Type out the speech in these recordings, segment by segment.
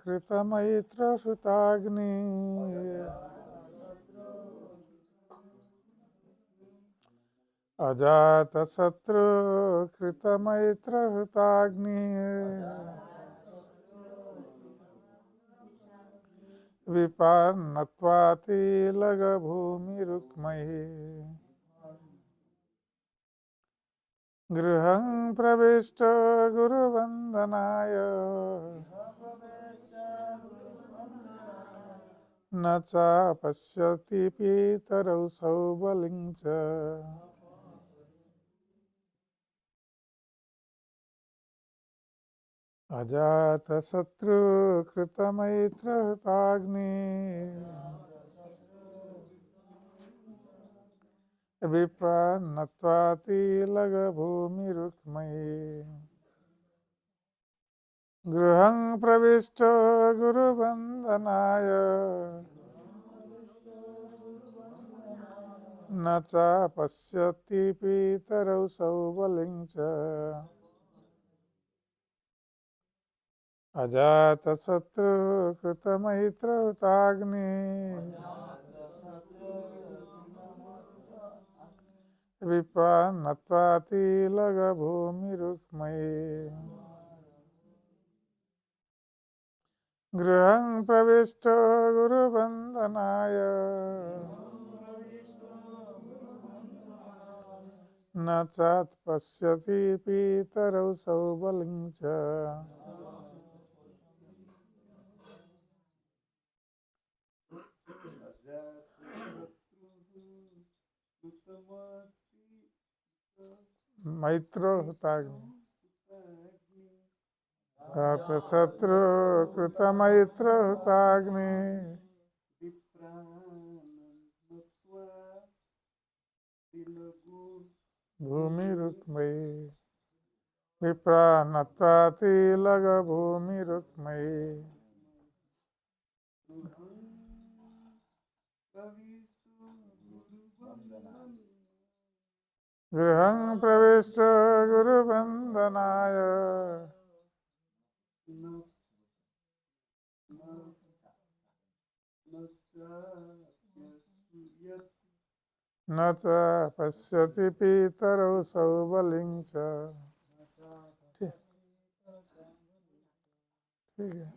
कृतमैत्रश्रुताग्नि अजातशत्रु कृतमैत्रश्रुताग्नि विपन्नत्वातिलघभूमिरुक्मैः गृहं प्रविष्ट गुरुवन्दनाय न चापश्यति पितरौ सौबलिं च अजातशत्रु कृतमैत्रहृताग्नि विपन्नत्वातिलघभूमिरुक्मैः गृहं प्रविष्ट गुरुवन्दनाय न चापश्यति पितरौ सौबलिं च अजातशत्रु कृतमैत्रहृताग्नि विपन्नत्वातिलघभूमिरुक्मैः गृहं प्रविष्ट गुरुवन्दनाय न चात्पश्यति पितरौ सौबलिं च मैत्रहृताग्नि अजातशत्रु कृतमैत्रहृताग्नि भूमिरुक्मैः विपन्नत्वातिलघभूमिरुक्मैः गृहं प्रविष्ट गुरुवन्दनाय न च पश्यति पितरौ सौबलिं च। ठीक है,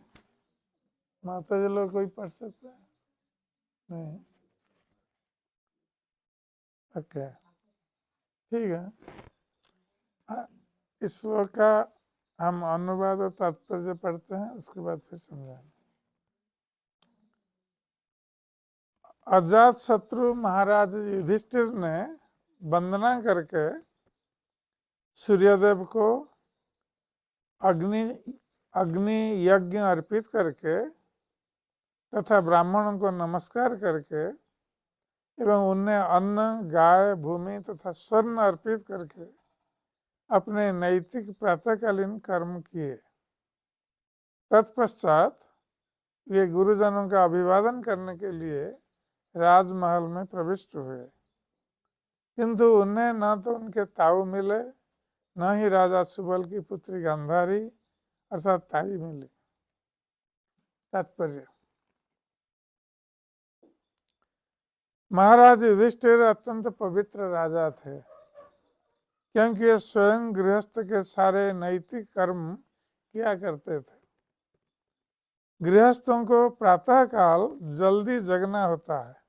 माता जी लोग कोई पढ़ सकता है? नहीं, ओके, ठीक है। इस श्लोक का हम अनुवाद और तात्पर्य पढ़ते हैं, उसके बाद फिर समझाएंगे। अजात शत्रु महाराज युधिष्ठिर ने वंदना करके सूर्यदेव को अग्नि यज्ञ अर्पित करके तथा ब्राह्मणों को नमस्कार करके एवं उन्हें अन्न, गाय, भूमि तथा स्वर्ण अर्पित करके अपने नैतिक प्रातःकालीन कर्म किए। तत्पश्चात वे गुरुजनों का अभिवादन करने के लिए राजमहल में प्रविष्ट हुए, किंतु उन्हें न तो उनके ताऊ मिले, न ही राजा सुबल की पुत्री गांधारी अर्थात ताई मिली। तात्पर्य: महाराज युधिष्ठिर अत्यंत पवित्र राजा थे, क्योंकि ये स्वयं गृहस्थ के सारे नैतिक कर्म किया करते थे। गृहस्थों को प्रातःकाल जल्दी जगना होता है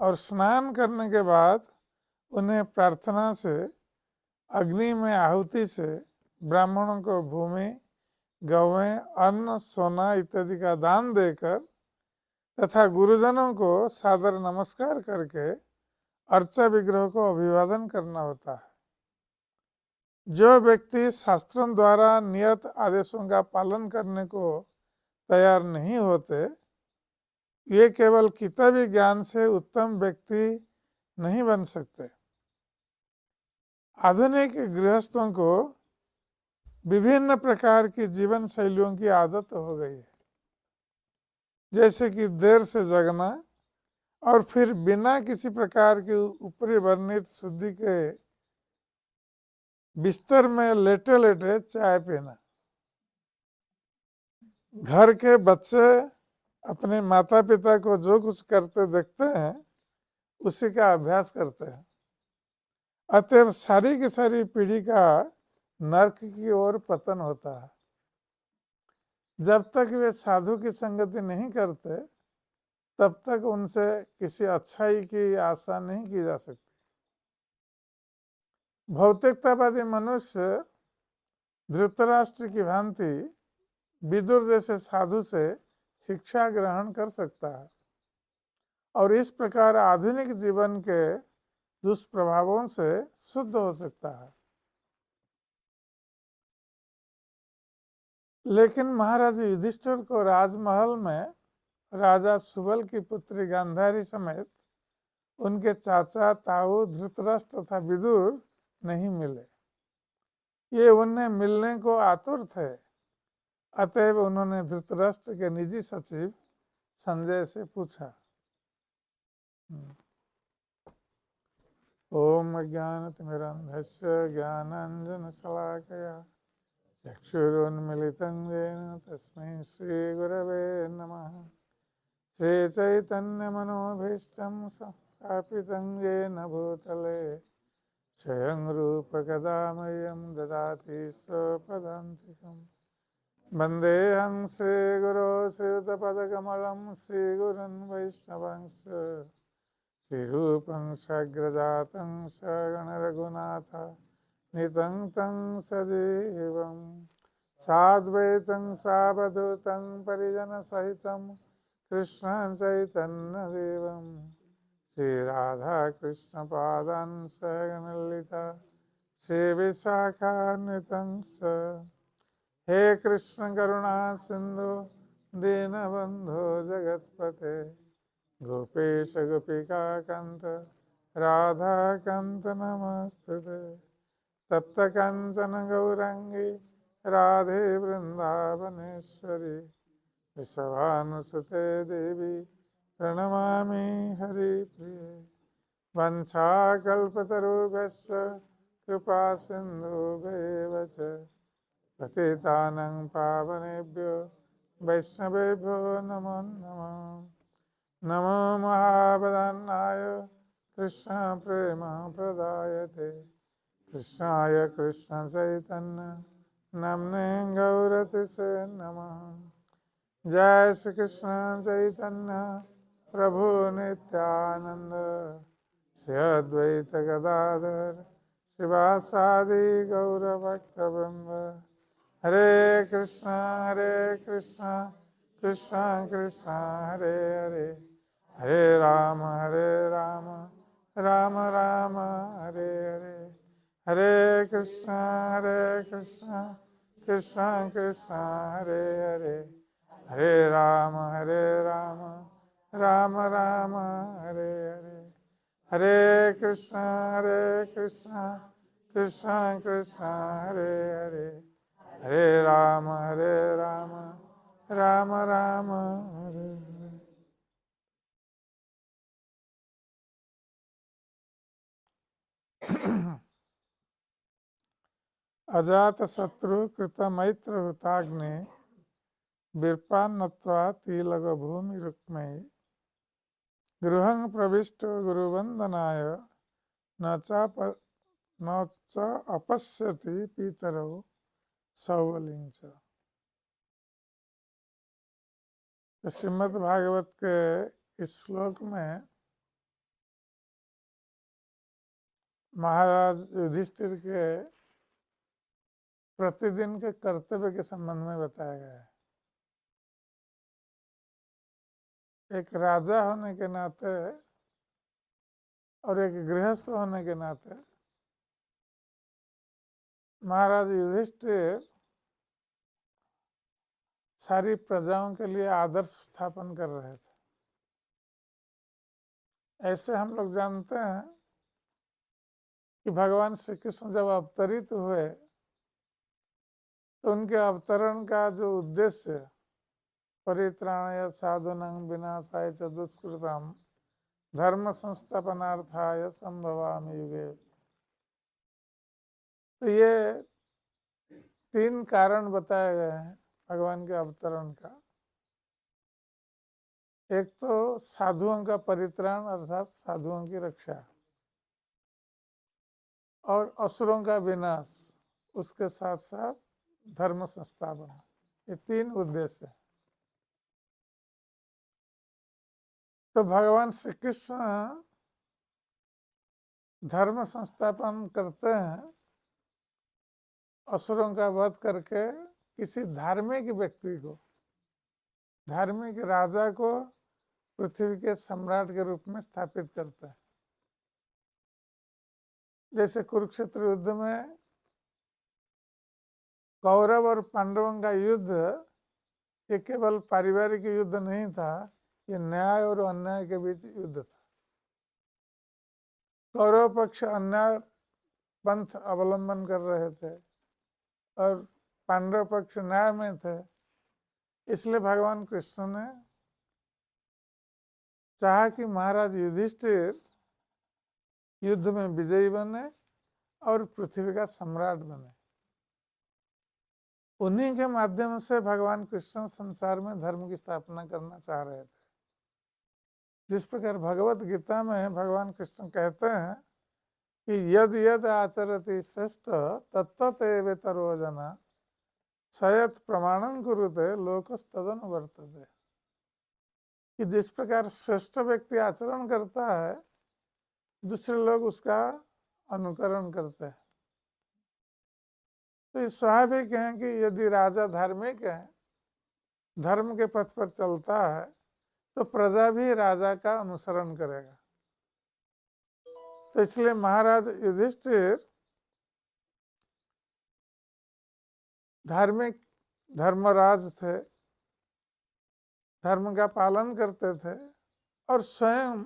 और स्नान करने के बाद उन्हें प्रार्थना से, अग्नि में आहुति से ब्राह्मणों को भूमि, गौवें, अन्न, सोना इत्यादि का दान देकर तथा गुरुजनों को सादर नमस्कार करके अर्चा विग्रह को अभिवादन करना होता है। जो व्यक्ति शास्त्रों द्वारा नियत आदेशों का पालन करने को तैयार नहीं होते, ये केवल किताबी ज्ञान से उत्तम व्यक्ति नहीं बन सकते। आधुनिक गृहस्थों को विभिन्न प्रकार की जीवन शैलियों की आदत हो गई है, जैसे कि देर से जगना और फिर बिना किसी प्रकार की ऊपरी वर्णित शुद्धि के बिस्तर में लेटे लेटे चाय पीना। घर के बच्चे अपने माता पिता को जो कुछ करते देखते हैं उसी का अभ्यास करते हैं। अतएव सारी की सारी पीढ़ी का नरक की ओर पतन होता है। जब तक वे साधु की संगति नहीं करते तब तक उनसे किसी अच्छाई की आशा नहीं की जा सकती। भौतिकतावादी मनुष्य धृतराष्ट्र की भांति विदुर जैसे साधु से शिक्षा ग्रहण कर सकता है और इस प्रकार आधुनिक जीवन के दुष्प्रभावों से शुद्ध हो सकता है। लेकिन महाराज युधिष्ठिर को राजमहल में राजा सुबल की पुत्री गांधारी समेत उनके चाचा ताऊ धृतराष्ट्र तथा विदुर नहीं मिले। ये उन्हें मिलने को आतुर थे। अतएव उन्होंने धृतराष्ट्र के निजी सचिव संजय से पूछा। ओम अज्ञानतिमिरन्धस्य ज्ञानाञ्जनशलाकया चक्षुरुन्मिलितं येन तस्मै श्रीगुरवे नमः। श्रीचैतन्यमनोभीष्टं स्थापितं येन भूतले स्वयं रूप कदा मह्यं ददाति स्वपदान्तिकम्। वन्देऽहं श्रीगुरो श्रीयुतपदकमलं श्रीगुरुन् वैष्णवांश्च श्रीरूपं साग्रजातं सगणरघुनाथ नितं तं सजीवं साद्वैतं सावधूतं परिजनसहितं कृष्णं चैतन्यदेवं श्रीराधाकृष्णपादान् सगणललिता श्रीविशाखान्वितं च। हे कृष्ण करुणा सिंधु दीनबंधो जगत्पते गोपेश गोपिका कांत राधा कांत नमस्तुते। तप्त कांचन गौरांगी राधे वृंदावनेश्वरी विश्वानुसुते देवी प्रणमामि हरिप्रिये। वंशाकल्पतरुभ्यश्च कृपा सिन्धुभ्येव च पतितानं पावनेभ्यो वैष्णवेभ्यो नमो नमः। नमो महावदन्नाय कृष्ण प्रेम प्रदायते कृष्णाय कृष्ण चैतन्य नाम्ने गौरतिसे नमः। जय श्री कृष्ण चैतन्य प्रभु नित्यानंद श्री अद्वैत गदाधर शिवासादि गौरभक्तवृंद। हरे कृष्ण कृष्ण कृष्ण हरे हरे हरे राम राम राम हरे हरे। हरे कृष्ण कृष्ण कृष्ण हरे हरे हरे राम राम राम हरे हरे। हरे कृष्ण कृष्ण कृष्ण हरे हरे हरे राम राम राम हरे हरे। अजात शत्रु कृत मैत्र हुताग्ने विरपान नत्वा तिलक भूमि रुक्मये गृहं प्रविष्ट गुरुवंदनाय न च अपश्यति पितरौ सौलिंच। श्रीमद् भागवत के इस श्लोक में महाराज युधिष्ठिर के प्रतिदिन के कर्तव्य के संबंध में बताया गया है। एक राजा होने के नाते और एक गृहस्थ होने के नाते महाराज युधिष्ठिर सारी प्रजाओं के लिए आदर्श स्थापन कर रहे थे। ऐसे हम लोग जानते हैं कि भगवान श्री कृष्ण जब अवतरित हुए तो उनके अवतरण का जो उद्देश्य परित्राणाय साधूनां विनाशाय च दुष्कृताम धर्म संस्थापनार्थाय संभवामि युगे, तो ये 3 कारण बताए गए हैं। भगवान के अवतरण का। एक तो साधुओं का परित्राण अर्थात साधुओं की रक्षा, और असुरों का विनाश, उसके साथ साथ धर्म संस्थापन, ये तीन उद्देश्य है। तो भगवान श्री कृष्ण धर्म संस्थापन करते हैं असुरों का वध करके, किसी धार्मिक व्यक्ति को, धार्मिक राजा को पृथ्वी के सम्राट के रूप में स्थापित करते हैं। जैसे कुरुक्षेत्र युद्ध में कौरव और पांडवों का युद्ध ये केवल पारिवारिक युद्ध नहीं था, ये न्याय और अन्याय के बीच युद्ध था। कौरव पक्ष अन्याय पंथ अवलंबन कर रहे थे और पांडव पक्ष न्याय में थे। इसलिए भगवान कृष्ण ने चाहा कि महाराज युधिष्ठिर युद्ध में विजयी बने और पृथ्वी का सम्राट बने। उन्हीं के माध्यम से भगवान कृष्ण संसार में धर्म की स्थापना करना चाह रहे थे। जिस प्रकार भगवत गीता में भगवान कृष्ण कहते हैं कि यद यद आचरति श्रेष्ठ तत्तत एवेतरो जना सयत प्रमाणं कुरुते लोकस्तदनुवर्तते। कि जिस प्रकार श्रेष्ठ व्यक्ति आचरण करता है दूसरे लोग उसका अनुकरण करते हैं। तो ये स्वाभाविक है कि यदि राजा धार्मिक है, धर्म के पथ पर चलता है, तो प्रजा भी राजा का अनुसरण करेगा। तो इसलिए महाराज युधिष्ठिर धार्मिक धर्मराज थे, धर्म का पालन करते थे और स्वयं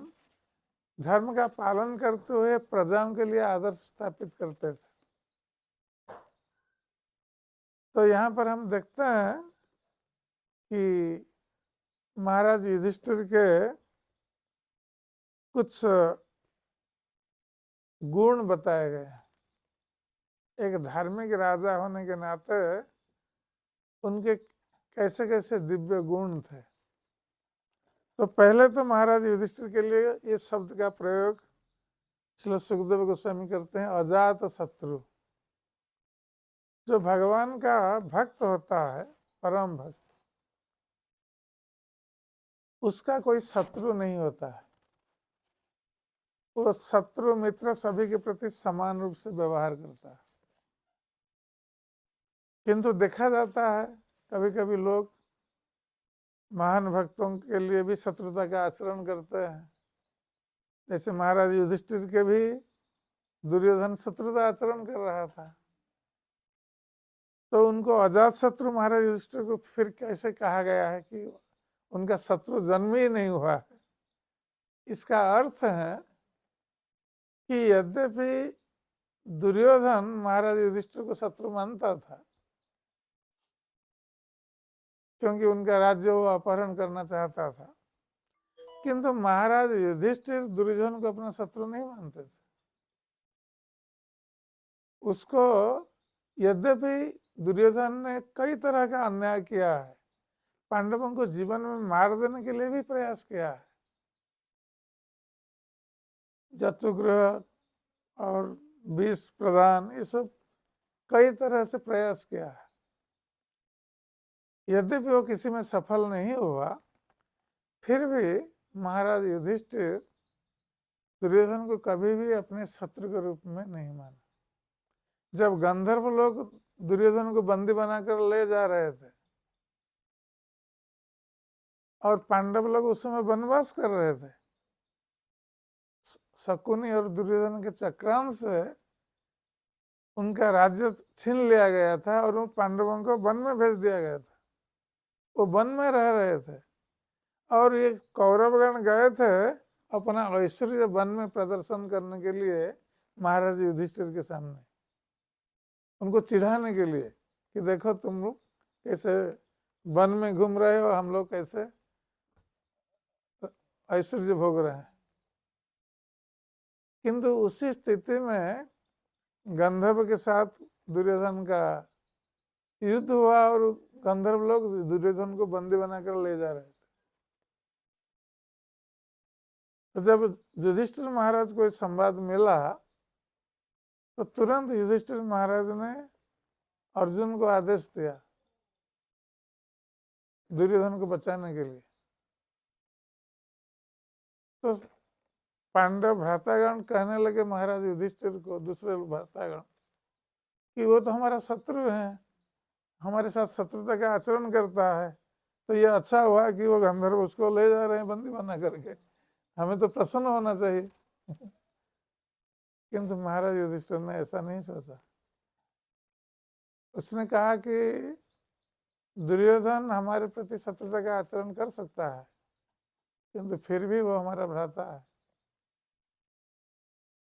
धर्म का पालन करते हुए प्रजाओं के लिए आदर्श स्थापित करते थे। तो यहाँ पर हम देखते हैं कि महाराज युधिष्ठिर के कुछ गुण बताए गए हैं। एक धार्मिक राजा होने के नाते उनके कैसे कैसे दिव्य गुण थे। तो पहले तो महाराज युधिष्ठिर के लिए इस शब्द का प्रयोग श्री सुखदेव गोस्वामी करते हैं, अजात शत्रु। जो भगवान का भक्त होता है, परम भक्त, उसका कोई शत्रु नहीं होता है। वो शत्रु मित्र सभी के प्रति समान रूप से व्यवहार करता है। किंतु देखा जाता है कभी कभी लोग महान भक्तों के लिए भी शत्रुता का आचरण करते हैं। जैसे महाराज युधिष्ठिर के भी दुर्योधन शत्रुता आचरण कर रहा था, तो उनको अजात शत्रु महाराज युधिष्ठिर को फिर कैसे कहा गया है कि उनका शत्रु जन्म ही नहीं हुआ है। इसका अर्थ है कि यद्यपि दुर्योधन महाराज युधिष्ठिर को शत्रु मानता था, क्योंकि उनका राज्य वो अपहरण करना चाहता था, किंतु महाराज युधिष्ठिर दुर्योधन को अपना शत्रु नहीं मानते थे। उसको यद्यपि दुर्योधन ने कई तरह का अन्याय किया है, पांडवों को जीवन में मार देने के लिए भी प्रयास किया है, जतुग्रह और विष प्रदान, ये सब कई तरह से प्रयास किया है। यद्यपि वो किसी में सफल नहीं हुआ, फिर भी महाराज युधिष्ठिर दुर्योधन को कभी भी अपने शत्रु के रूप में नहीं माना। जब गंधर्व लोग दुर्योधन को बंदी बनाकर ले जा रहे थे और पांडव लोग उस समय वनवास कर रहे थे, शकुनी और दुर्योधन के चक्रांत से उनका राज्य छीन लिया गया था और उन पांडवों को वन में भेज दिया गया था। वो वन में रह रहे थे और ये कौरवगण गए थे अपना ऐश्वर्य वन में प्रदर्शन करने के लिए महाराज युधिष्ठिर के सामने, उनको चिढ़ाने के लिए कि देखो तुम लोग कैसे वन में घूम रहे हो, हम लोग कैसे ऐश्वर्य भोग रहे हैं। किंतु उसी स्थिति में गंधर्व के साथ दुर्योधन का युद्ध हुआ और गंधर्व लोग दुर्योधन को बंदी बनाकर ले जा रहे थे। तो जब युधिष्ठिर महाराज को इस संवाद मिला तो तुरंत युधिष्ठिर महाराज ने अर्जुन को आदेश दिया दुर्योधन को बचाने के लिए। तो पांडव भ्रातागण कहने लगे महाराज युधिष्ठिर को, दूसरे भ्रातागण, कि वो तो हमारा शत्रु है, हमारे साथ शत्रुता का आचरण करता है, तो ये अच्छा हुआ कि वो गंधर्व उसको ले जा रहे हैं बंदी बना करके, हमें तो प्रसन्न होना चाहिए। किंतु महाराज युधिष्ठिर ने ऐसा नहीं सोचा। उसने कहा कि दुर्योधन हमारे प्रति शत्रुता का आचरण कर सकता है, किंतु फिर भी वो हमारा भ्राता है,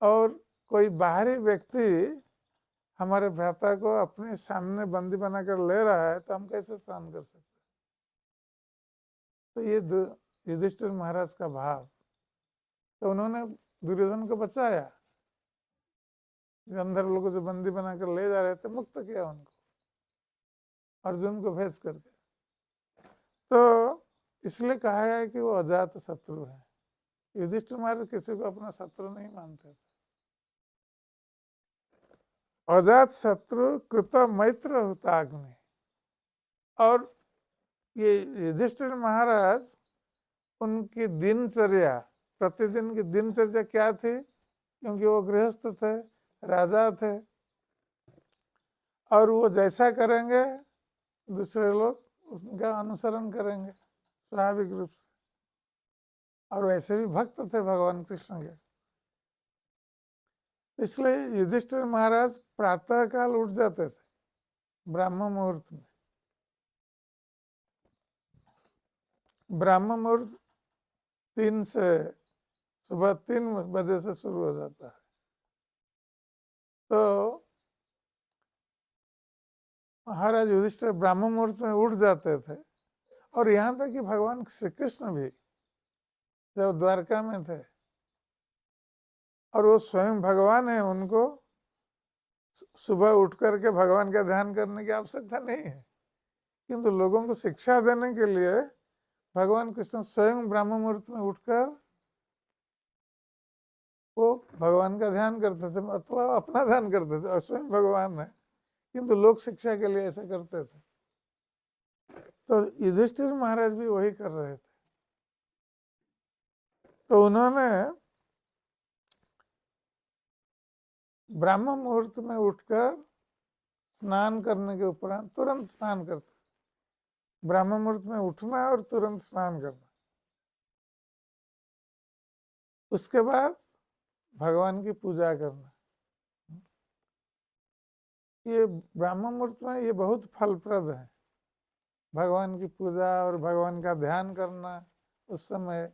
और कोई बाहरी व्यक्ति हमारे भ्राता को अपने सामने बंदी बनाकर ले रहा है तो हम कैसे सहन कर सकते। तो ये युधिष्ठिर महाराज का भाव। तो उन्होंने दुर्योधन को बचाया, गंधर्व लोग जो बंदी बनाकर ले जा रहे थे मुक्त किया उनको अर्जुन को भेज करके। तो इसलिए कहा है कि वो अजात शत्रु है। युधिष्ठिर महाराज किसी को अपना शत्रु नहीं मानते थे। अजात शत्रु कृत मैत्र हुताग्नि। और ये युधिष्ठिर महाराज, उनकी दिनचर्या, प्रतिदिन की दिनचर्या क्या थी, क्योंकि वो गृहस्थ थे, राजा थे, और वो जैसा करेंगे दूसरे लोग उनका अनुसरण करेंगे स्वाभाविक रूप से, और वैसे भी भक्त थे भगवान कृष्ण के। इसलिए युधिष्ठिर महाराज प्रातः काल उठ जाते थे ब्राह्म मुहूर्त में। ब्राह्म मुहूर्त 3 से सुबह 3 बजे से शुरू हो जाता है। तो महाराज युधिष्ठिर ब्राह्म मुहूर्त में उठ जाते थे। और यहाँ तक कि भगवान श्री कृष्ण भी जब द्वारका में थे, और वो स्वयं भगवान है, उनको सुबह उठ करके भगवान का ध्यान करने की आवश्यकता नहीं है, किंतु लोगों को शिक्षा देने के लिए भगवान कृष्ण स्वयं ब्राह्म मुहूर्त में उठकर वो भगवान का ध्यान करते थे, मतलब अपना ध्यान करते थे, और स्वयं भगवान है, किंतु लोग शिक्षा के लिए ऐसा करते थे। तो युधिष्ठिर महाराज भी वही कर रहे थे। तो उन्होंने ब्राह्म मुहूर्त में उठकर स्नान करने के उपरांत तुरंत स्नान करते, ब्राह्म मुहूर्त में उठना और तुरंत स्नान करना, उसके बाद भगवान की पूजा करना। ये ब्राह्म मुहूर्त में ये बहुत फलप्रद है, भगवान की पूजा और भगवान का ध्यान करना उस समय।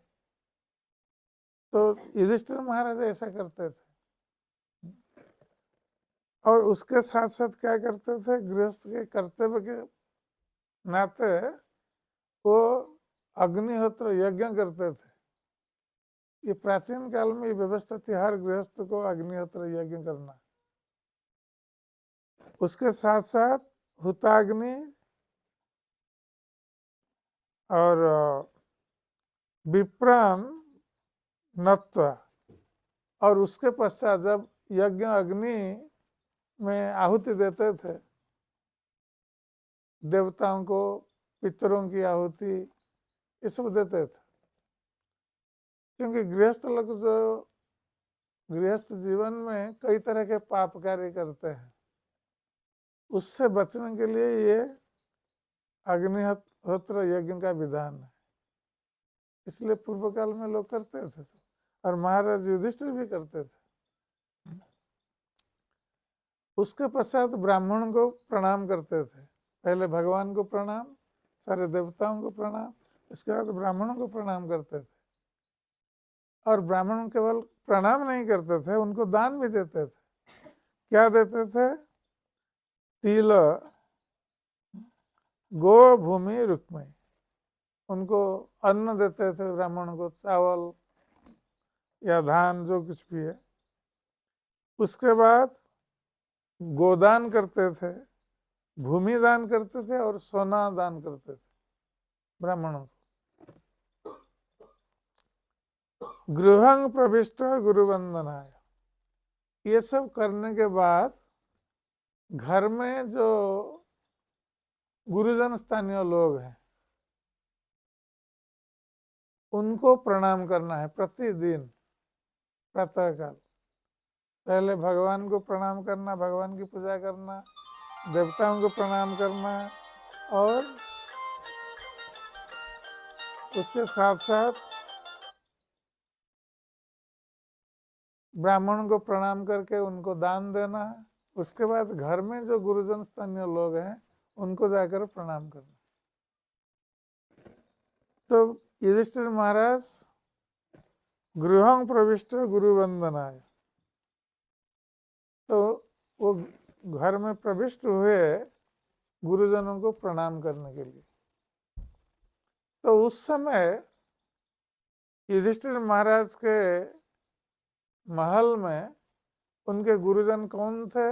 तो युधिष्ठिर महाराज ऐसा करते थे, और उसके साथ साथ क्या करते थे, गृहस्थ के कर्तव्य के नाते वो अग्निहोत्र यज्ञ करते थे। ये प्राचीन काल में ये व्यवस्था थी, हर गृहस्थ को अग्निहोत्र यज्ञ करना। उसके साथ साथ हुताग्नि और विप्रान नत्व, और उसके पश्चात जब यज्ञ अग्नि में आहुति देते थे, देवताओं को, पितरों की आहुति, ये सब देते थे। क्योंकि गृहस्थ लोग जो गृहस्थ जीवन में कई तरह के पाप कार्य करते हैं, उससे बचने के लिए ये अग्निहोत्र यज्ञ का विधान है। इसलिए पूर्व काल में लोग करते थे, और महाराज युधिष्ठिर भी करते थे। उसके पश्चात ब्राह्मण को प्रणाम करते थे। पहले भगवान को प्रणाम, सारे देवताओं को प्रणाम, इसके बाद ब्राह्मणों को प्रणाम करते थे। और ब्राह्मण केवल प्रणाम नहीं करते थे, उनको दान भी देते थे। क्या देते थे? तिल, गो, भूमि, रुक्मई, उनको अन्न देते थे ब्राह्मण को, चावल या धान जो कुछ भी है। उसके बाद गोदान करते थे, भूमि दान करते थे और सोना दान करते थे ब्राह्मणों को। गृहं प्रविष्ट गुरुवंदनाय, ये सब करने के बाद घर में जो गुरुजन स्थानीय लोग हैं उनको प्रणाम करना है प्रतिदिन प्रातःकाल। पहले भगवान को प्रणाम करना, भगवान की पूजा करना, देवताओं को प्रणाम करना, और उसके साथ साथ ब्राह्मणों को प्रणाम करके उनको दान देना है। उसके बाद घर में जो गुरुजन स्थानीय लोग हैं उनको जाकर प्रणाम करना। तो युधिष्ठिर महाराज गृहं प्रविष्ट गुरुवंदनाय, तो वो घर में प्रविष्ट हुए गुरुजनों को प्रणाम करने के लिए। तो उस समय युधिष्ठिर महाराज के महल में उनके गुरुजन कौन थे?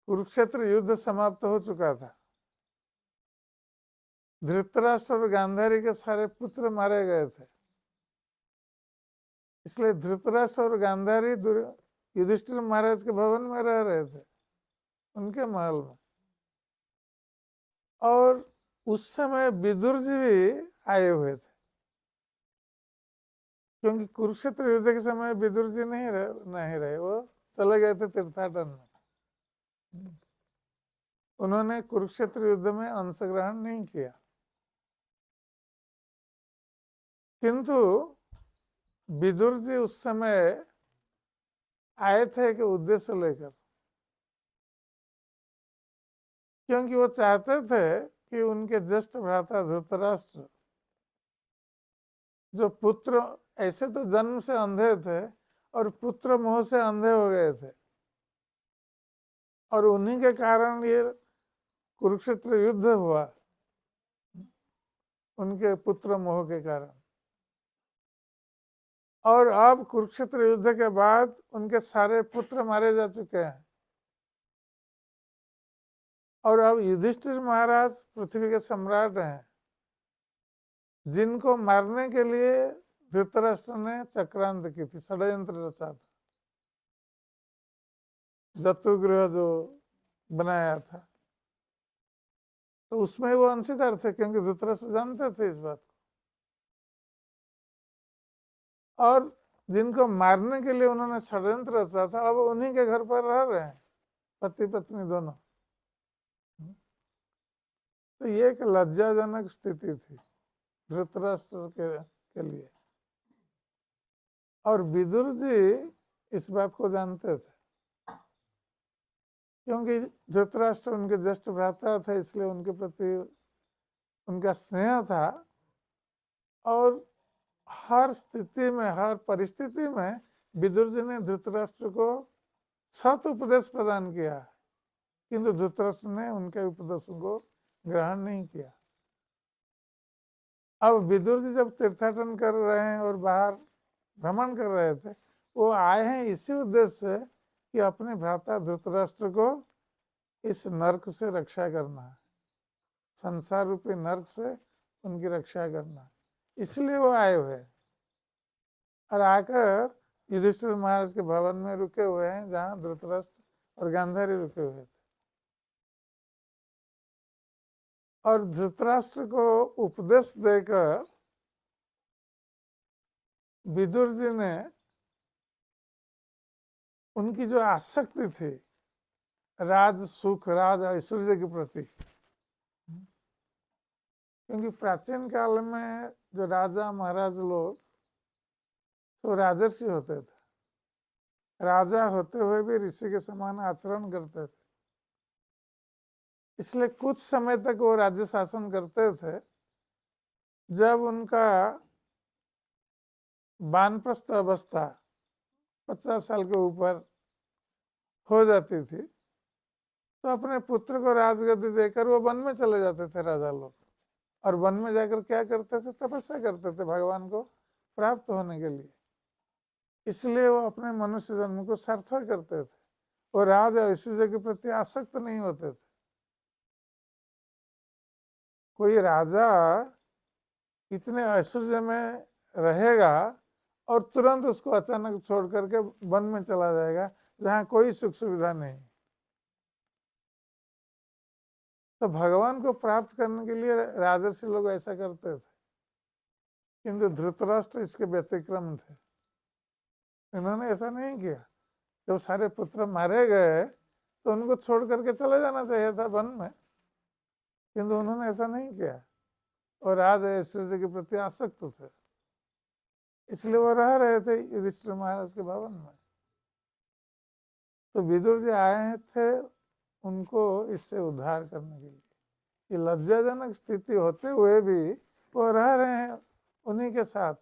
कुरुक्षेत्र युद्ध समाप्त हो चुका था, धृतराष्ट्र और गांधारी के सारे पुत्र मारे गए थे, इसलिए धृतराष्ट्र और गांधारी युधिष्ठिर महाराज के भवन में रह रहे थे, उनके महल में। और उस समय विदुर जी भी आए हुए थे, क्योंकि कुरुक्षेत्र युद्ध के समय विदुर जी नहीं रहे, वो चले गए थे तीर्थाटन में। उन्होंने कुरुक्षेत्र युद्ध में अंशग्रहण नहीं किया, किंतु विदुर जी उस समय आए थे कि उद्देश्य लेकर, क्योंकि वो चाहते थे कि उनके ज्येष्ठ भ्राता धृतराष्ट्र, जो पुत्र ऐसे तो जन्म से अंधे थे और पुत्र मोह से अंधे हो गए थे, और उन्हीं के कारण ये कुरुक्षेत्र युद्ध हुआ, उनके पुत्र मोह के कारण। और अब कुरुक्षेत्र युद्ध के बाद उनके सारे पुत्र मारे जा चुके हैं, और अब युधिष्ठिर महाराज पृथ्वी के सम्राट हैं, जिनको मारने के लिए धृतराष्ट्र ने चक्रांत की थी, षड्यंत्र रचा था, जतुगृह जो बनाया था, तो उसमें वो अंशीदार थे, क्योंकि धृतराष्ट्र जानते थे इस बात को। और जिनको मारने के लिए उन्होंने षड्यंत्र रचा था, अब उन्हीं के घर पर रह रहे हैं, पति पत्नी दोनों। तो ये एक लज्जाजनक स्थिति थी धृतराष्ट्र के लिए, और विदुर जी इस बात को जानते थे, क्योंकि धृतराष्ट्र उनके ज्येष्ठ भ्राता थे, इसलिए उनके प्रति उनका स्नेह था, और हर स्थिति में, हर परिस्थिति में विदुर जी ने धृतराष्ट्र को सत उपदेश प्रदान किया, किंतु धृतराष्ट्र ने उनके उपदेशों को ग्रहण नहीं किया। अब विदुर जी जब तीर्थाटन कर रहे हैं और बाहर भ्रमण कर रहे थे, वो आए हैं इसी उद्देश्य से कि अपने भ्राता धृतराष्ट्र को इस नरक से रक्षा करना है, संसार रूपी नरक से उनकी रक्षा करना, इसलिए वो आए हुए हैं। और आकर युधिष्ठिर महाराज के भवन में रुके हुए हैं, जहां धृतराष्ट्र और गांधारी रुके हुए थे। और धृतराष्ट्र को उपदेश देकर विदुर जी ने उनकी जो आसक्ति थी राज सुख, राज ऐश्वर्य के प्रति, क्योंकि प्राचीन काल में जो राजा महाराज लोग तो राजर्षि होते थे, राजा होते हुए भी ऋषि के समान आचरण करते थे, इसलिए कुछ समय तक वो राज्य शासन करते थे। जब उनका वानप्रस्थ अवस्था 50 साल के ऊपर हो जाती थी, तो अपने पुत्र को राजगद्दी देकर वो वन में चले जाते थे राजा लोग, और वन में जाकर क्या करते थे? तपस्या करते थे भगवान को प्राप्त होने के लिए। इसलिए वो अपने मनुष्य जन्म को सार्थक करते थे, वो राज ऐश्वर्य के प्रति आसक्त नहीं होते थे। कोई राजा इतने ऐश्वर्य में रहेगा और तुरंत उसको अचानक छोड़ करके वन में चला जाएगा जहाँ कोई सुख सुविधा नहीं। तो भगवान को प्राप्त करने के लिए राजर्षि लोग ऐसा करते थे, किंतु धृतराष्ट्र इसके व्यतिक्रम थे। इन्होंने ऐसा नहीं किया। जब सारे पुत्र मारे गए तो उनको छोड़ करके चले जाना चाहिए था वन में, किंतु उन्होंने ऐसा नहीं किया और आज ऐश्वर्य के प्रति आसक्त थे, इसलिए वो रह रहे थे युधिष्ठिर महाराज के भवन में। तो विदुर जी आए थे उनको इससे उद्धार करने के लिए कि लज्जाजनक स्थिति होते हुए भी वो रह रहे हैं उन्हीं के साथ।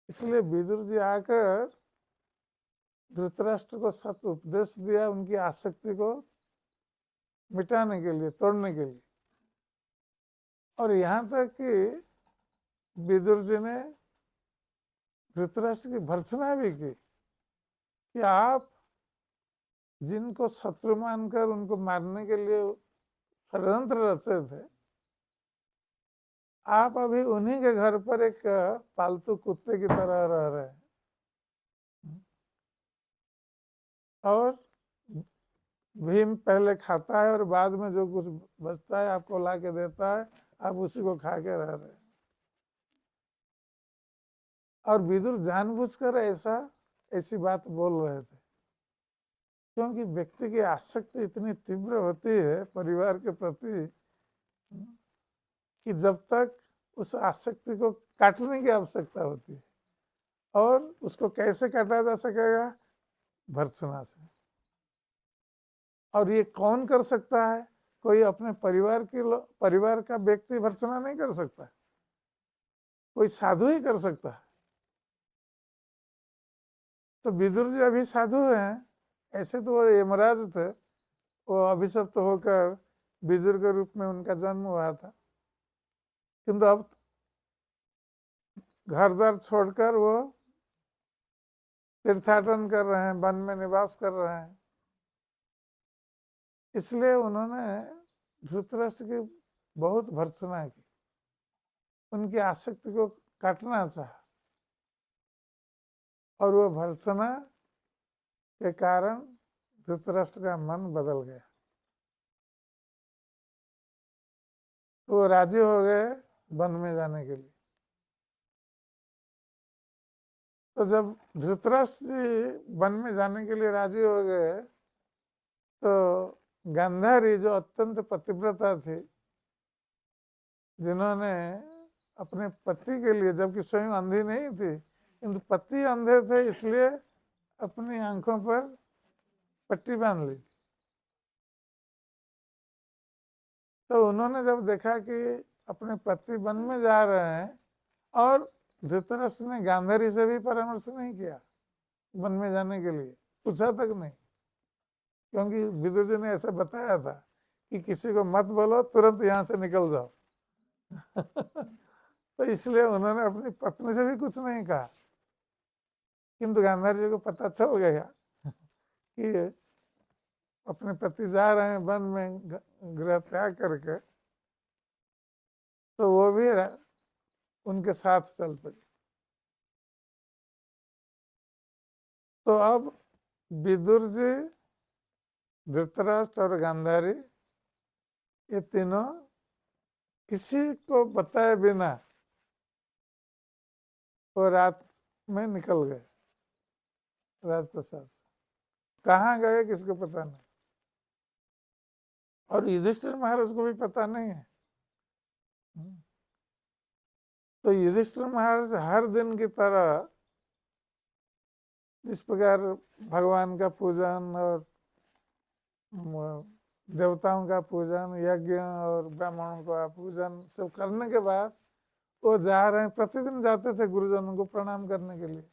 इसलिए विदुर जी आकर धृतराष्ट्र को सत्य उपदेश दिया, उनकी आसक्ति को मिटाने के लिए, तोड़ने के लिए। और यहाँ तक कि विदुर जी ने धृतराष्ट्र की भर्त्सना भी की कि आप जिनको शत्रु मानकर उनको मारने के लिए षड्यंत्र रचे थे, आप अभी उन्हीं के घर पर एक पालतू कुत्ते की तरह रह रहे हैं और भीम पहले खाता है और बाद में जो कुछ बचता है आपको ला के देता है, आप उसी को खा के रह रहे हैं। और विदुर जानबूझकर ऐसी बात बोल रहे थे, क्योंकि व्यक्ति की आसक्ति इतनी तीव्र होती है परिवार के प्रति कि जब तक उस आसक्ति को काटने की आवश्यकता होती है। और उसको कैसे काटा जा सकेगा? भर्त्सना से। और ये कौन कर सकता है? कोई अपने परिवार का व्यक्ति भर्त्सना नहीं कर सकता, कोई साधु ही कर सकता है। तो विदुर जी अभी साधु हैं, ऐसे तो वो यमराज थे, वो अभिशप्त होकर विदुर के रूप में उनका जन्म हुआ था, किंतु अब घर द्वार छोड़कर वो तीर्थाटन कर रहे हैं, वन में निवास कर रहे हैं। इसलिए उन्होंने धृतराष्ट्र की बहुत भर्त्सना की, उनकी आसक्ति को काटना चाहा और वो भर्त्सना के कारण धृतराष्ट्र का मन बदल गया। तो वो राजी हो गए वन में जाने के लिए। तो जब धृतराष्ट्र जी वन में जाने के लिए राजी हो गए तो गांधारी जो अत्यंत पतिव्रता थी, जिन्होंने अपने पति के लिए, जबकि स्वयं अंधी नहीं थी किंतु पति अंधे थे इसलिए अपनी आंखों पर पट्टी बांध ली। तो उन्होंने जब देखा कि अपने पति वन में जा रहे हैं और धृतराष्ट्र ने गांधारी से भी परामर्श नहीं किया वन में जाने के लिए, पूछा तक नहीं, क्योंकि विदुर जी ने ऐसा बताया था कि किसी को मत बोलो, तुरंत यहाँ से निकल जाओ। तो इसलिए उन्होंने अपनी पत्नी से भी कुछ नहीं कहा, किंतु गांधारी जी को पता चल गया कि अपने पति जा रहे हैं वन में गृह त्याग करके, तो वो भी उनके साथ चल पड़ी। तो अब विदुर जी, धृतराष्ट्र और गांधारी, ये तीनों किसी को बताए बिना वो रात में निकल गए राजप्रसाद से। कहाँ गए किसको पता नहीं, और युधिष्ठिर महाराज को भी पता नहीं है। तो युधिष्ठिर महाराज हर दिन की तरह जिस प्रकार भगवान का पूजन और देवताओं का पूजन, यज्ञ और ब्राह्मणों का पूजन सब करने के बाद वो जा रहे हैं, प्रतिदिन जाते थे गुरुजनों को प्रणाम करने के लिए।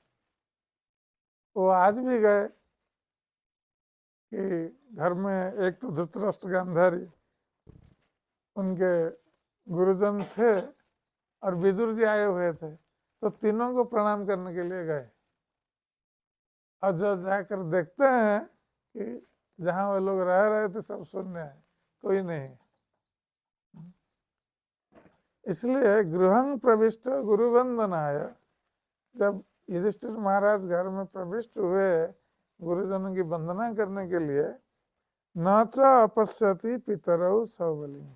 वो आज भी गए कि घर में एक तो धृतराष्ट्र गांधारी उनके गुरुजन थे और विदुर जी आए हुए थे, तो तीनों को प्रणाम करने के लिए गए। और जब जाकर देखते हैं कि जहाँ वो लोग रह रहे थे सब शून्य है, कोई नहीं। इसलिए गृहं प्रविष्ट गुरुवंदनाय, जब युधिष्ठिर महाराज घर में प्रविष्ट हुए गुरुजनों की वंदना करने के लिए, न च अपश्यति पितरौ सौबलिं,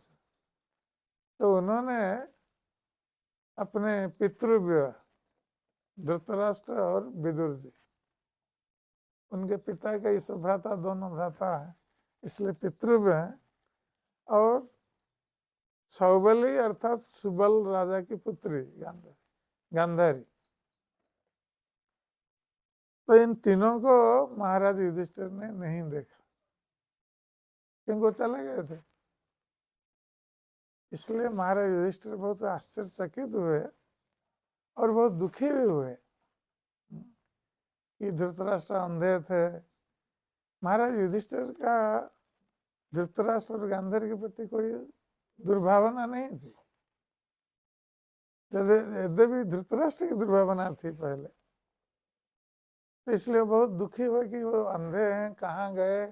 तो उन्होंने अपने पितृव्य धृतराष्ट्र और विदुर जी, उनके पिता के इस भ्राता, दोनों भ्राता हैं इसलिए पितृव्य हैं, और सौबली अर्थात सुबल राजा की पुत्री गांधारी, तो इन तीनों को महाराज युधिष्ठिर ने नहीं देखा क्योंकि वो चले गए थे। इसलिए महाराज युधिष्ठिर बहुत आश्चर्यचकित हुए और बहुत दुखी भी हुए कि धृतराष्ट्र अंधे थे। महाराज युधिष्ठिर का धृतराष्ट्र और गांधारी के प्रति कोई दुर्भावना नहीं थी, यद्यपि धृतराष्ट्र की दुर्भावना थी पहले, तो इसलिए बहुत दुखी हुए कि वो अंधे हैं, कहाँ गए।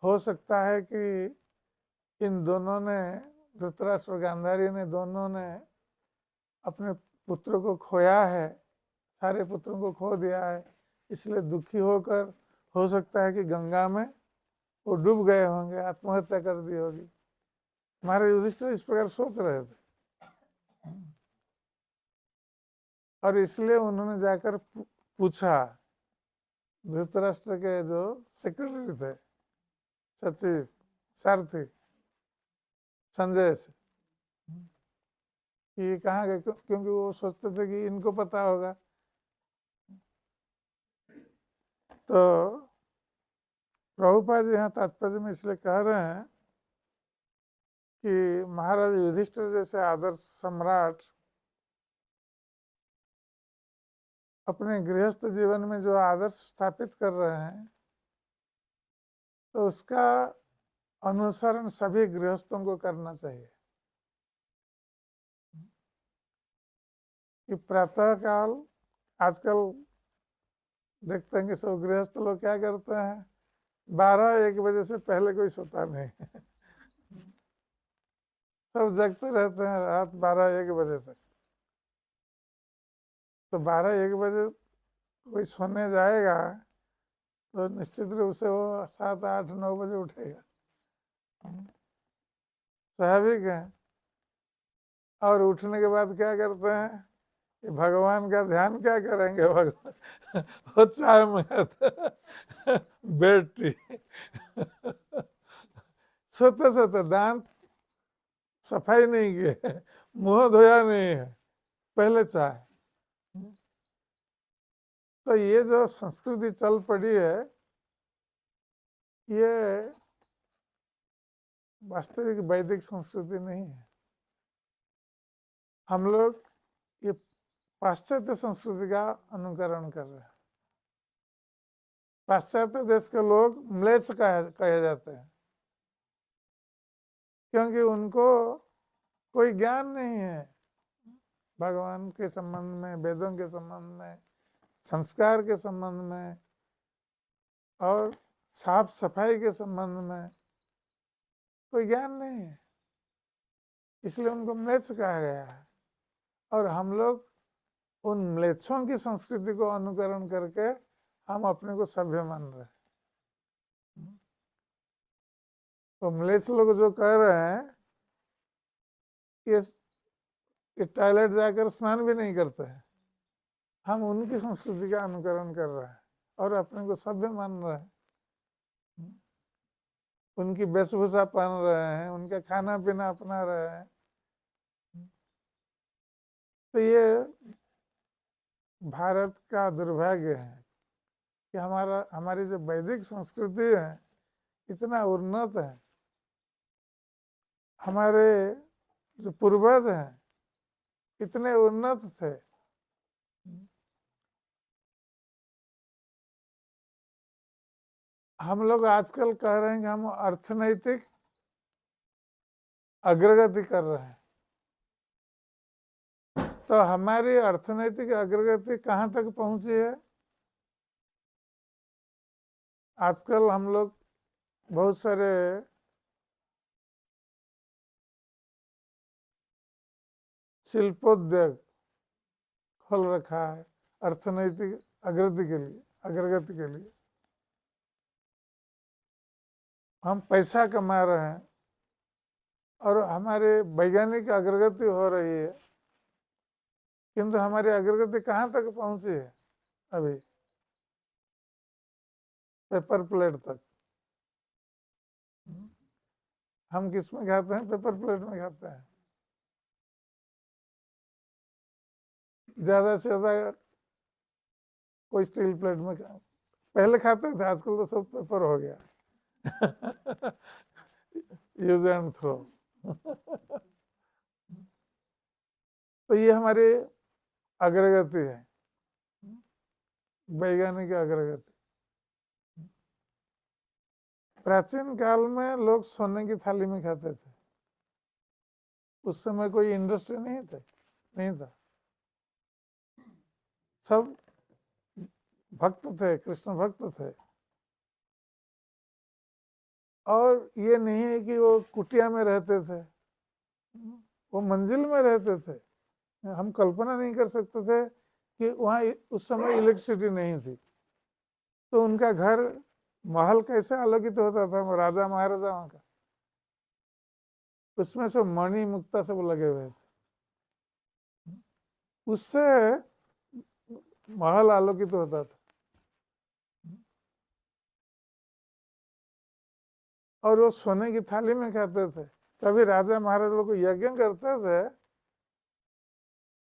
हो सकता है कि इन दोनों ने, धृतराष्ट्र और गांधारी ने, दोनों ने अपने पुत्र को खोया है, सारे पुत्रों को खो दिया है, इसलिए दुखी होकर हो सकता है कि गंगा में वो डूब गए होंगे, आत्महत्या कर दी होगी। महाराज युधिष्ठिर इस प्रकार सोच रहे थे और इसलिए उन्होंने जाकर पूछा धृतराष्ट्र के जो सेक्रेटरी थे, सचिव, सारथी संजय से, कि कहाँ गए, क्योंकि वो सोचते थे कि इनको पता होगा। तो प्रभुपाद जी यहाँ तात्पर्य में इसलिए कह रहे हैं कि महाराज युधिष्ठिर जैसे आदर्श सम्राट अपने गृहस्थ जीवन में जो आदर्श स्थापित कर रहे हैं, तो उसका अनुसरण सभी गृहस्थों को करना चाहिए। कि प्रातः काल, आजकल देखते हैं कि सब गृहस्थ लोग क्या करते हैं, 12-1 बजे से पहले कोई सोता नहीं सब जगते रहते हैं रात 12-1 बजे तक। तो 12-1 बजे कोई सोने जाएगा तो निश्चित रूप से वो 7-8-9 बजे उठेगा, स्वाभाविक है। और उठने के बाद क्या करते हैं कि भगवान का ध्यान क्या करेंगे, भगवान वो चाय मंगाते बेड टी सोते सोते दांत सफाई नहीं किए, मुंह धोया नहीं है, पहले चाय। तो ये जो संस्कृति चल पड़ी है, ये वास्तविक वैदिक संस्कृति नहीं है। हम लोग ये पाश्चात्य संस्कृति का अनुकरण कर रहे हैं। पाश्चात्य देश के लोग म्लेच्छ कहे जाते हैं क्योंकि उनको कोई ज्ञान नहीं है भगवान के संबंध में, वेदों के संबंध में, संस्कार के संबंध में और साफ सफाई के संबंध में कोई ज्ञान नहीं है, इसलिए उनको म्लेच्छ कहा गया है। और हम लोग उन म्लेच्छों की संस्कृति को अनुकरण करके हम अपने को सभ्य मान रहे हैं। तो म्लेच्छ लोग जो कह रहे हैं ये टॉयलेट जाकर स्नान भी नहीं करते हैं, हम उनकी संस्कृति का अनुकरण कर रहे हैं और अपने को सभ्य मान रहे हैं। उनकी वेशभूषा पहन रहे हैं, उनका खाना पीना अपना रहे हैं। तो ये भारत का दुर्भाग्य है कि हमारी जो वैदिक संस्कृति है इतना उन्नत है, हमारे जो पूर्वज हैं इतने उन्नत थे, हम लोग आजकल कह रहे हैं कि हम अर्थनैतिक अग्रगति कर रहे हैं। तो हमारी अर्थनैतिक अग्रगति कहाँ तक पहुंची है? आजकल हम लोग बहुत सारे शिल्पोद्योग खोल रखा है अर्थनैतिक अग्रगति के लिए। हम पैसा कमा रहे हैं और हमारे वैज्ञानिक अग्रगति हो रही है, किंतु हमारी अग्रगति कहाँ तक पहुंची है? अभी पेपर प्लेट तक। हम किस में खाते हैं? पेपर प्लेट में खाते हैं। ज्यादा से ज्यादा कोई स्टील प्लेट में पहले खाते थे, आजकल तो सब पेपर हो गया। Use and throw. तो ये हमारी अग्रगति है, वैज्ञानिक अग्रगति। प्राचीन काल में लोग सोने की थाली में खाते थे। उस समय कोई इंडस्ट्री नहीं था। सब भक्त थे, कृष्ण भक्त थे। और ये नहीं है कि वो कुटिया में रहते थे, वो मंजिल में रहते थे। हम कल्पना नहीं कर सकते थे कि वहाँ उस समय इलेक्ट्रिसिटी नहीं थी, तो उनका घर महल कैसे आलोकित होता था राजा महाराजाओं का। उसमें सब मणि मुक्ता सब लगे हुए थे, उससे महल आलोकित होता था। और वो सोने की थाली में खाते थे। कभी राजा महाराजा लोग यज्ञ करते थे,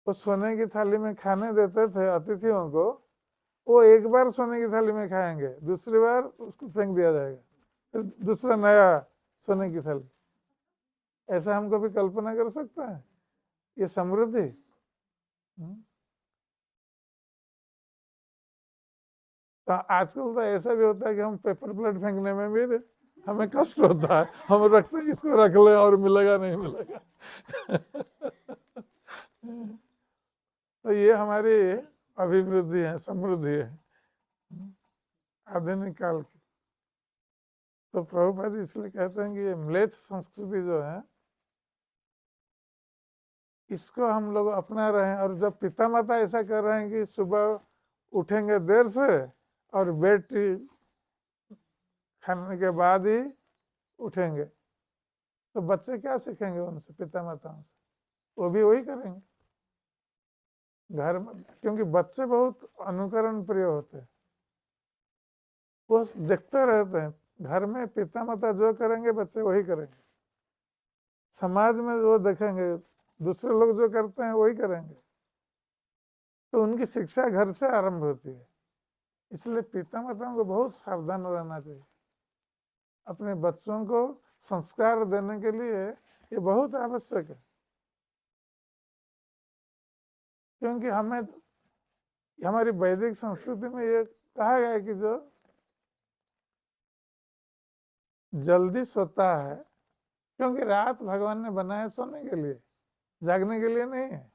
वो सोने की थाली में खाने देते थे अतिथियों को। वो एक बार सोने की थाली में खाएंगे, दूसरी बार उसको फेंक दिया जाएगा, फिर दूसरा नया सोने की थाली। ऐसा हम कभी कल्पना कर सकते हैं? ये समृद्धि। तो आजकल तो ऐसा भी होता है कि हम पेपर प्लेट फेंकने में भी हमें कष्ट होता है, हम रखते हैं इसको रख ले और मिलेगा नहीं मिलेगा। तो ये हमारी अभिवृद्धि है, समृद्धि है आधुनिक काल की। तो प्रभुपाद इसलिए कहते हैं कि ये म्लेच्छ संस्कृति जो है, इसको हम लोग अपना रहे हैं। और जब पिता माता ऐसा कर रहे हैं कि सुबह उठेंगे देर से और बेड टी खाने के बाद ही उठेंगे, तो बच्चे क्या सीखेंगे उनसे, पिता माताओं से? वो भी वही करेंगे घर में, क्योंकि बच्चे बहुत अनुकरण प्रिय होते हैं। वो देखते रहते हैं, घर में पिता माता जो करेंगे बच्चे वही करेंगे। समाज में वो देखेंगे दूसरे लोग जो करते हैं वही करेंगे। तो उनकी शिक्षा घर से आरंभ होती है। इसलिए पिता माताओं को बहुत सावधान रहना चाहिए। अपने बच्चों को संस्कार देने के लिए ये बहुत आवश्यक है। क्योंकि हमें हमारी वैदिक संस्कृति में ये कहा गया है कि जो जल्दी सोता है, क्योंकि रात भगवान ने बनाया सोने के लिए, जागने के लिए नहीं है।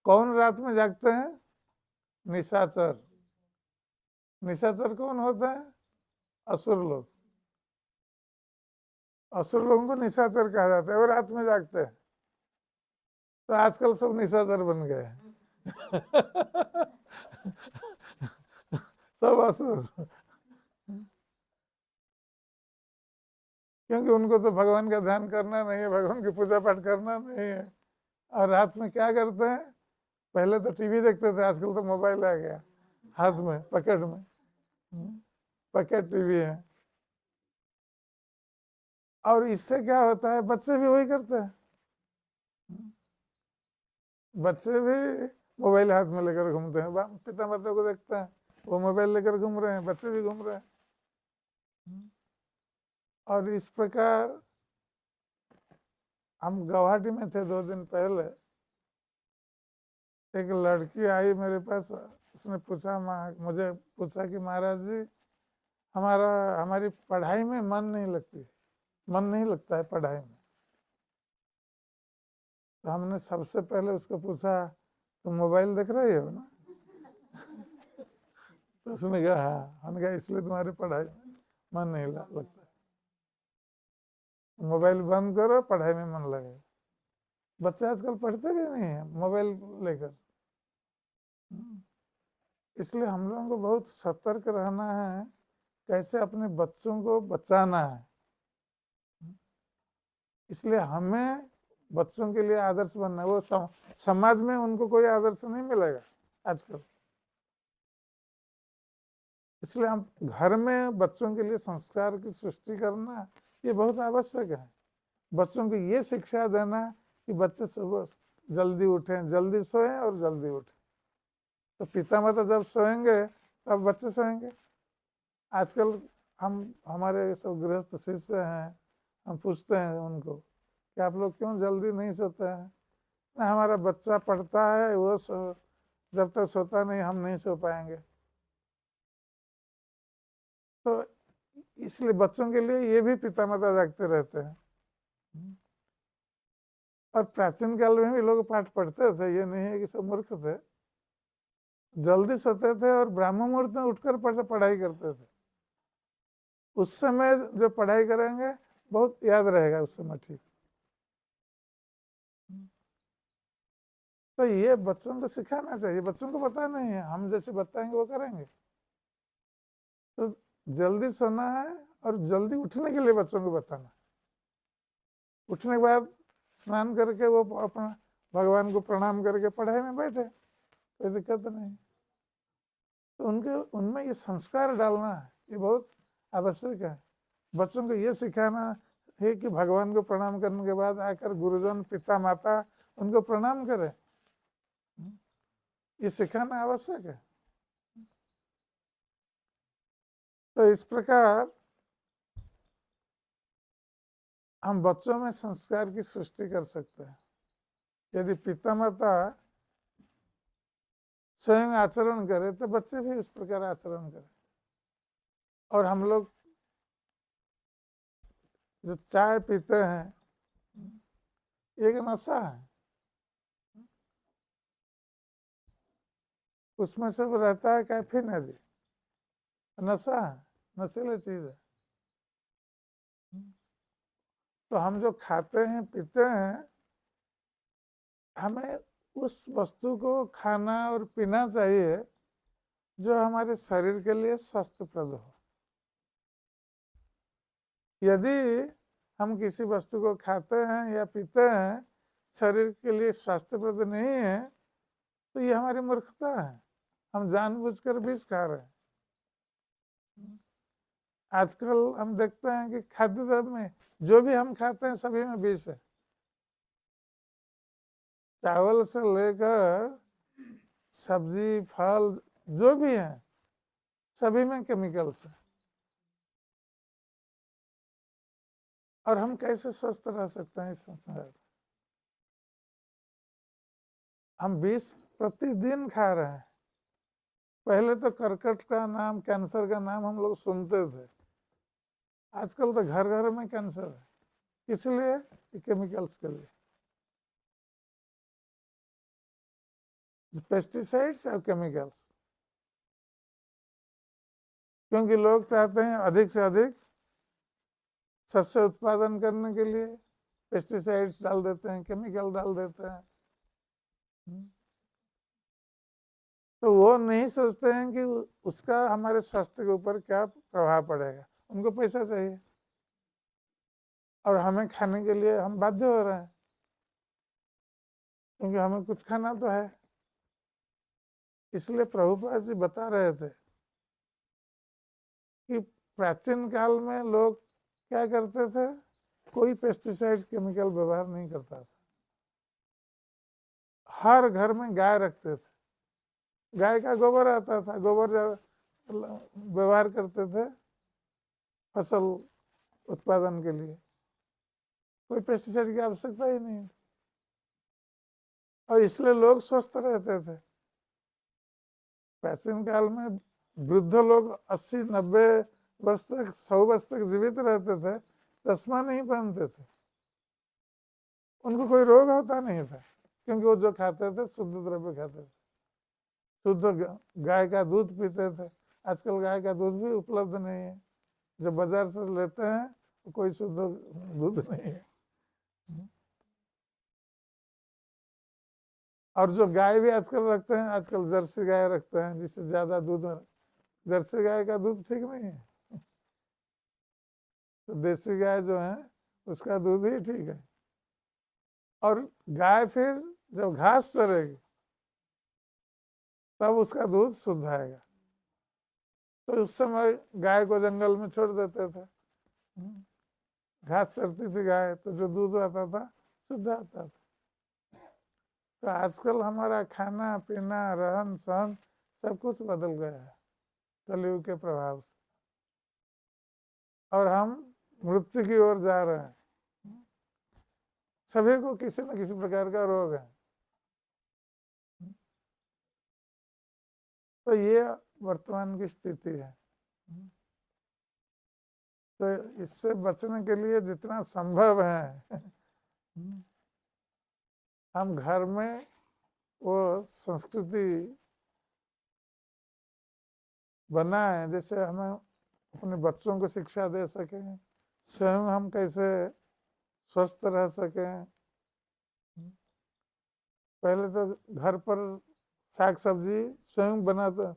कौन रात में जागते हैं? निशाचर। निशाचर कौन होता है? असुर लोग। असुर लोगों को निशाचर कहा जाता है, वो रात में जागते हैं। तो आजकल सब निशाचर बन गए हैं। सब असुर। क्योंकि उनको तो भगवान का ध्यान करना नहीं है, भगवान की पूजा पाठ करना नहीं है। और रात में क्या करते हैं? पहले तो टीवी देखते थे, आजकल तो मोबाइल आ गया हाथ में, पॉकेट में। पॉकेट टीवी है। और इससे क्या होता है? बच्चे भी वही करते हैं। बच्चे भी मोबाइल हाथ में लेकर घूमते हैं, पिता माता को देखते हैं वो मोबाइल लेकर घूम रहे हैं, बच्चे भी घूम रहे हैं। और इस प्रकार हम गुवाहाटी में थे 2 दिन पहले। एक लड़की आई मेरे पास, उसने पूछा, मुझे पूछा कि महाराज जी हमारी पढ़ाई में मन नहीं लगता है पढ़ाई में। तो हमने सबसे पहले उसको पूछा, तुम मोबाइल देख रही हो ना? तो उसने कहा हाँ, हमने कहा इसलिए तुम्हारी पढ़ाई में मन नहीं लगता, मोबाइल बंद करो, पढ़ाई में मन लगेगा। बच्चे आजकल पढ़ते भी नहीं है मोबाइल लेकर। इसलिए हम लोगों को बहुत सतर्क रहना है, कैसे अपने बच्चों को बचाना है। इसलिए हमें बच्चों के लिए आदर्श बनना है। वो समाज में उनको कोई आदर्श नहीं मिलेगा आजकल। इसलिए हम घर में बच्चों के लिए संस्कार की सृष्टि करना ये बहुत आवश्यक है। बच्चों को ये शिक्षा देना कि बच्चे सुबह जल्दी उठें, जल्दी सोएं और जल्दी उठें। तो पिता माता जब सोएंगे तब बच्चे सोएंगे। आजकल हमारे सब गृहस्थ शिष्य हैं, हम पूछते हैं उनको कि आप लोग क्यों जल्दी नहीं सोते हैं? ना, हमारा बच्चा पढ़ता है, वो जब तक सोता नहीं हम नहीं सो पाएंगे। तो इसलिए बच्चों के लिए ये भी पिता माता जागते रहते हैं। और प्राचीन काल में भी लोग पाठ पढ़ते थे, ये नहीं है कि सब मूर्ख थे। जल्दी सोते थे और ब्राह्म मुहूर्त में उठकर पढ़ाई करते थे। उस समय जो पढ़ाई करेंगे बहुत याद रहेगा उस समय। ठीक, तो ये बच्चों को सिखाना चाहिए। बच्चों को पता नहीं है, हम जैसे बताएंगे वो करेंगे। तो जल्दी सोना है और जल्दी उठने के लिए बच्चों को बताना। उठने के बाद स्नान करके वो अपना भगवान को प्रणाम करके पढ़ाई में बैठे, कोई दिक्कत नहीं। तो उनमें ये संस्कार डालना है, ये बहुत आवश्यक है। बच्चों को ये सिखाना है कि भगवान को प्रणाम करने के बाद आकर गुरुजन, पिता माता उनको प्रणाम करें, ये सिखाना आवश्यक है। तो इस प्रकार हम बच्चों में संस्कार की सृष्टि कर सकते हैं। यदि पिता माता स्वयं आचरण करे तो बच्चे भी उस प्रकार आचरण करें। और हम लोग जो चाय पीते हैं, एक नशा है, उसमें सब रहता है कैफीन आदि, नशा है, नशीली चीज है। तो हम जो खाते हैं पीते हैं, हमें उस वस्तु को खाना और पीना चाहिए जो हमारे शरीर के लिए स्वस्थप्रद हो। यदि हम किसी वस्तु को खाते हैं या पीते हैं शरीर के लिए स्वास्थ्यप्रद नहीं है, तो ये हमारी मूर्खता है। हम जानबूझकर विष खा रहे हैं। आजकल हम देखते हैं कि खाद्य द्रव्य में जो भी हम खाते हैं सभी में विष है। चावल से लेकर सब्जी, फल जो भी है सभी में केमिकल्स है। और हम कैसे स्वस्थ रह सकते हैं इस संसार में? हम विष प्रतिदिन खा रहे हैं। पहले तो कर्कट का नाम, कैंसर का नाम हम लोग सुनते थे, आजकल तो घर घर में कैंसर है। इसलिए केमिकल्स के लिए, पेस्टिसाइड्स और केमिकल्स। क्योंकि लोग चाहते हैं अधिक से अधिक शस्य उत्पादन करने के लिए पेस्टिसाइड्स डाल देते हैं, केमिकल डाल देते हैं। तो वो नहीं सोचते हैं कि उसका हमारे स्वास्थ्य के ऊपर क्या प्रभाव पड़ेगा। उनको पैसा चाहिए और हमें खाने के लिए हम बाध्य हो रहे हैं, क्योंकि हमें कुछ खाना तो है। इसलिए प्रभुपाद जी बता रहे थे कि प्राचीन काल में लोग क्या करते थे, कोई पेस्टिसाइड केमिकल व्यवहार नहीं करता था। हर घर में गाय रखते थे, गाय का गोबर आता था, गोबर व्यवहार करते थे फसल उत्पादन के लिए। कोई पेस्टिसाइड की आवश्यकता ही नहीं, और इसलिए लोग स्वस्थ रहते थे। प्राचीन काल में वृद्ध लोग 80-90 वर्ष तक, 100 वर्ष तक जीवित रहते थे, चश्मा नहीं पहनते थे, उनको कोई रोग होता नहीं था, क्योंकि वो जो खाते थे शुद्ध द्रव्य खाते थे, शुद्ध गाय का दूध पीते थे। आजकल गाय का दूध भी उपलब्ध नहीं है, जो बाजार से लेते हैं वो कोई शुद्ध दूध नहीं है। और जो गाय भी आजकल रखते हैं, आजकल जर्सी गाय रखते हैं जिससे ज़्यादा दूध, जर्सी गाय का दूध ठीक नहीं है, तो देसी गाय जो है उसका दूध ही ठीक है। और गाय फिर जब घास चरेगी तब उसका दूध शुद्ध आएगा। तो उस समय गाय को जंगल में छोड़ देते थे, घास चरती थी गाय, तो जो दूध आता था शुद्ध आता था। तो आजकल हमारा खाना पीना रहन सहन सब कुछ बदल गया है कलयुग के प्रभाव से, और हम मृत्यु की ओर जा रहे हैं। सभी को किसी न किसी प्रकार का रोग है। तो ये वर्तमान की स्थिति है। तो इससे बचने के लिए जितना संभव है हम घर में वो संस्कृति बनाएं, जैसे हमें अपने बच्चों को शिक्षा दे सकें, स्वयं हम कैसे स्वस्थ रह सकें। पहले तो घर पर साग सब्जी स्वयं बनाते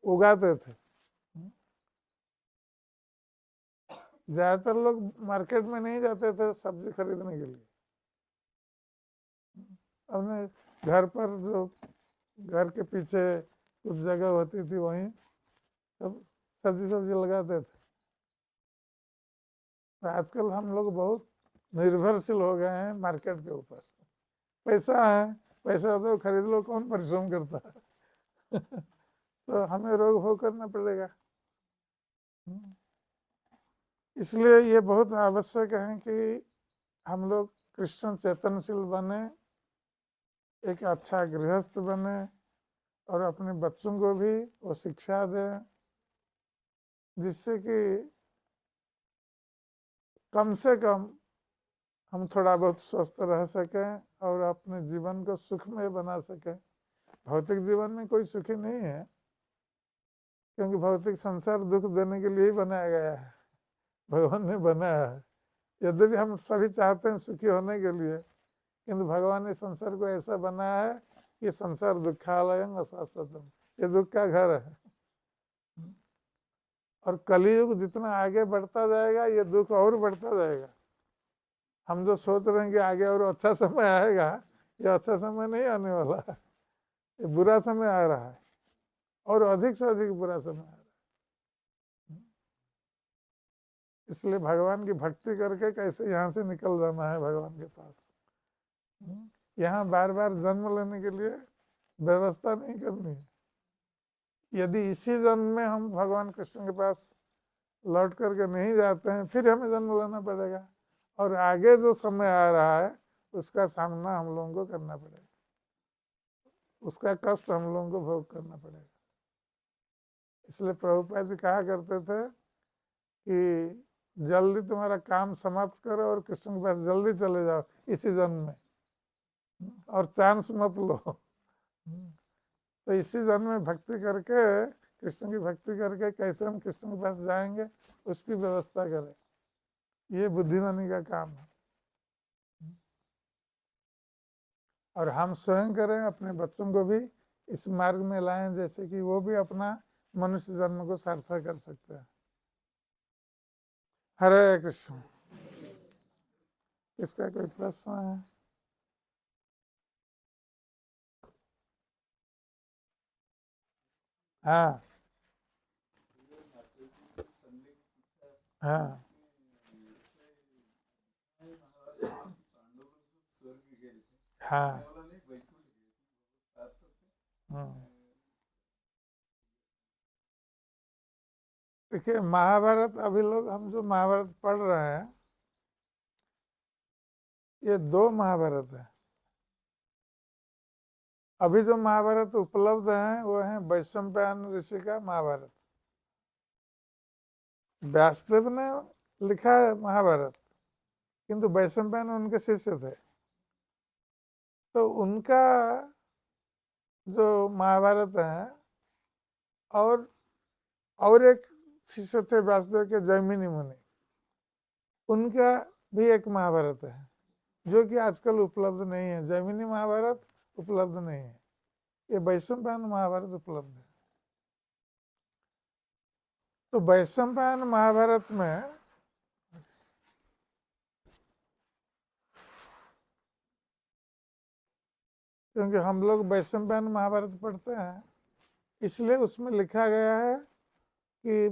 उगाते थे। ज़्यादातर लोग मार्केट में नहीं जाते थे सब्जी खरीदने के लिए, अपने घर पर जो घर के पीछे कुछ जगह होती थी वहीं सब सब्जी लगाते थे। तो आजकल हम लोग बहुत निर्भरशील हो गए हैं मार्केट के ऊपर। पैसा है, पैसा दो खरीद लो, कौन परिश्रम करता है तो हमें रोग भोग करना पड़ेगा। इसलिए ये बहुत आवश्यक है कि हम लोग कृष्ण चेतनशील बने, एक अच्छा गृहस्थ बने और अपने बच्चों को भी वो शिक्षा दें, जिससे कि कम से कम हम थोड़ा बहुत स्वस्थ रह सकें और अपने जीवन को सुखमय बना सकें। भौतिक जीवन में कोई सुखी नहीं है, क्योंकि भौतिक संसार दुख देने के लिए ही बनाया गया है, भगवान ने बनाया है। यद्यपि हम सभी चाहते हैं सुखी होने के लिए, किंतु भगवान ने संसार को ऐसा बनाया है कि संसार दुखालयं अशाश्वतम, ये दुख का घर है। और कलयुग जितना आगे बढ़ता जाएगा ये दुख और बढ़ता जाएगा। हम जो सोच रहे हैं कि आगे और अच्छा समय आएगा, ये अच्छा समय नहीं आने वाला है, ये बुरा समय आ रहा है, और अधिक से अधिक बुरा समय आ रहा है। इसलिए भगवान की भक्ति करके कैसे यहाँ से निकल जाना है भगवान के पास। यहाँ बार बार जन्म लेने के लिए व्यवस्था नहीं करनी है। यदि इसी जन्म में हम भगवान कृष्ण के पास लौट करके नहीं जाते हैं, फिर हमें जन्म लेना पड़ेगा, और आगे जो समय आ रहा है उसका सामना हम लोगों को करना पड़ेगा, उसका कष्ट हम लोगों को भोग करना पड़ेगा। इसलिए प्रभुपाद जी कहा करते थे कि जल्दी तुम्हारा काम समाप्त करो और कृष्ण के पास जल्दी चले जाओ इसी जन्म में, और चांस मत लो। तो इसी जन्म में भक्ति करके, कृष्ण की भक्ति करके कैसे हम कृष्ण के पास जाएंगे उसकी व्यवस्था करें, ये बुद्धिमानी का काम है। और हम स्वयं करें, अपने बच्चों को भी इस मार्ग में लाएं, जैसे कि वो भी अपना मनुष्य जन्म को सार्थक कर सकते हैं। हरे कृष्ण। इसका कोई प्रश्न है? हाँ हाँ हाँ। देखिए महाभारत, अभी लोग हम जो महाभारत पढ़ रहे हैं ये दो महाभारत है। अभी जो महाभारत उपलब्ध है वो है वैशंपायन ऋषि का महाभारत। व्यासदेव ने लिखा है महाभारत, किंतु वैशंपायन उनके शिष्य थे, तो उनका जो महाभारत है और एक शिष्य थे व्यासदेव के, जैमिनी मुनि, उनका भी एक महाभारत है जो कि आजकल उपलब्ध नहीं है। जैमिनी महाभारत उपलब्ध नहीं है, ये वैशंपायन महाभारत उपलब्ध है। तो वैशंपायन महाभारत में क्योंकि हम लोग वैशंपायन महाभारत पढ़ते हैं, इसलिए उसमें लिखा गया है कि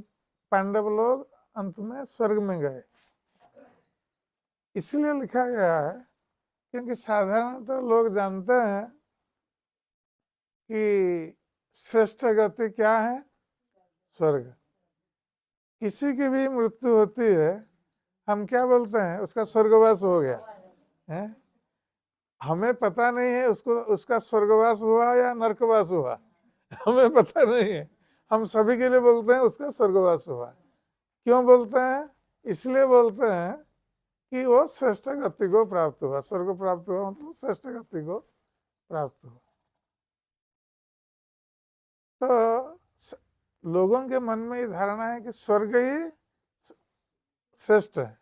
पांडव लोग अंत में स्वर्ग में गए। इसलिए लिखा गया है क्योंकि साधारणतः लोग जानते हैं कि श्रेष्ठ गति क्या है, स्वर्ग। किसी की भी मृत्यु होती है, हम क्या बोलते हैं, उसका स्वर्गवास हो गया है। हमें पता नहीं है उसका स्वर्गवास हुआ या नरकवास हुआ, हमें पता नहीं है। हम सभी के लिए बोलते हैं उसका स्वर्गवास हुआ। क्यों बोलते हैं? इसलिए बोलते हैं कि वो श्रेष्ठ गति को प्राप्त हुआ। स्वर्ग प्राप्त हुआ मतलब श्रेष्ठ गति को प्राप्त हुआ। तो लोगों के मन में ये धारणा है कि स्वर्ग ही श्रेष्ठ है,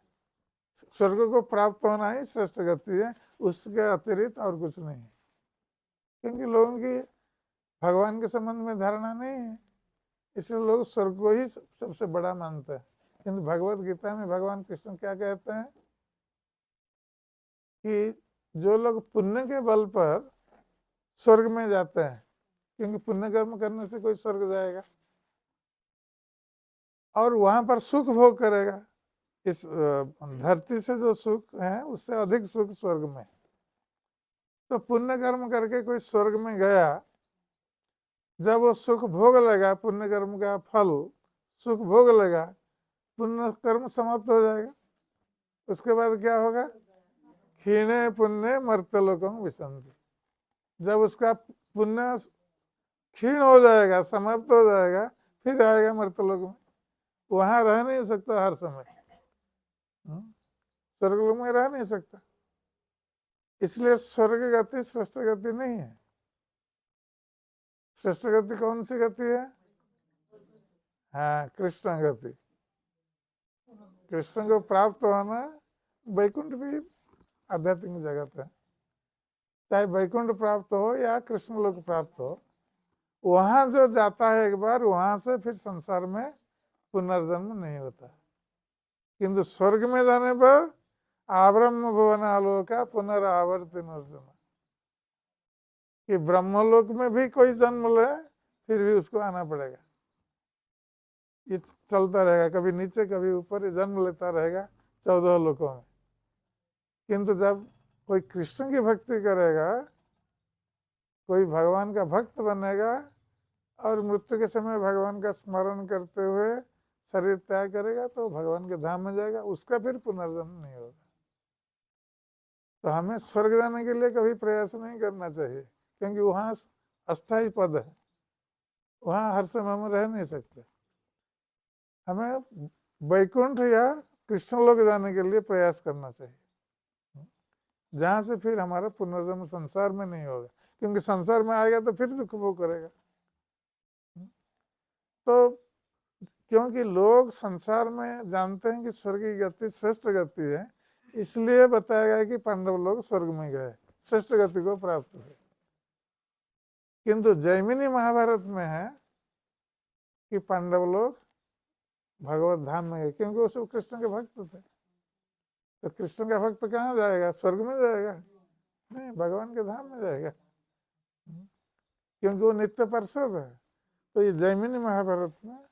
स्वर्ग को प्राप्त होना ही श्रेष्ठ गति है, उसके अतिरिक्त और कुछ नहीं है। क्योंकि लोगों की भगवान के संबंध में धारणा नहीं है, इसलिए लोग स्वर्ग को ही सबसे बड़ा मानते हैं। किंतु भगवत गीता में भगवान कृष्ण क्या कहते हैं कि जो लोग पुण्य के बल पर स्वर्ग में जाते हैं, क्योंकि पुण्य कर्म करने से कोई स्वर्ग जाएगा और वहां पर सुख भोग करेगा। इस धरती से जो सुख है उससे अधिक सुख स्वर्ग में। तो पुण्य कर्म करके कोई स्वर्ग में गया, जब वो सुख भोग लेगा, पुण्य कर्म का फल सुख भोग लेगा, पुण्य कर्म समाप्त हो जाएगा। उसके बाद क्या होगा? क्षीणे पुण्य मर्त्यलोकम विशंति। जब उसका पुण्य क्षीण हो जाएगा, समाप्त हो जाएगा, फिर आएगा मर्त्यलोक में। वहां रह नहीं सकता हर समय, स्वर्गलोक में रह नहीं सकता। इसलिए स्वर्ग गति श्रेष्ठ गति नहीं है। श्रेष्ठ गति कौन सी गति है? हाँ, कृष्ण गति। कृष्ण को प्राप्त होना, वैकुंठ भी आध्यात्मिक जगत है, चाहे वैकुंठ प्राप्त हो या कृष्ण लोक प्राप्त हो, वहां जो जाता है एक बार, वहां से फिर संसार में पुनर्जन्म नहीं होता। किंतु स्वर्ग में जाने पर आब्रह्म भुवन आलोका पुनरावर्ति नर्जन, कि ब्रह्मलोक में भी कोई जन्म ले फिर भी उसको आना पड़ेगा। ये चलता रहेगा, कभी नीचे कभी ऊपर जन्म लेता रहेगा 14 लोकों में। किंतु जब कोई कृष्ण की भक्ति करेगा, कोई भगवान का भक्त बनेगा और मृत्यु के समय भगवान का स्मरण करते हुए शरीर त्याग करेगा, तो भगवान के धाम में जाएगा, उसका फिर पुनर्जन्म नहीं होगा। तो हमें स्वर्ग जाने के लिए कभी प्रयास नहीं करना चाहिए, क्योंकि वहाँ अस्थाई पद है, वहाँ हर समय हम रह नहीं सकते। हमें वैकुंठ या कृष्णलोक जाने के लिए प्रयास करना चाहिए, जहाँ से फिर हमारा पुनर्जन्म संसार में नहीं होगा। क्योंकि संसार में आएगा तो फिर दुख भोग करेगा। तो क्योंकि लोग संसार में जानते हैं कि स्वर्ग की गति श्रेष्ठ गति है, इसलिए बताया गया कि पांडव लोग स्वर्ग में गए, श्रेष्ठ गति को प्राप्त हुए। किंतु जैमिनी महाभारत में है कि पांडव लोग भगवत धाम में गए, क्योंकि वो सब कृष्ण के भक्त थे। तो कृष्ण का भक्त कहाँ जाएगा? स्वर्ग में जाएगा? नहीं, भगवान के धाम में जाएगा, क्योंकि वो नित्य पार्षद है। तो ये जैमिनी महाभारत में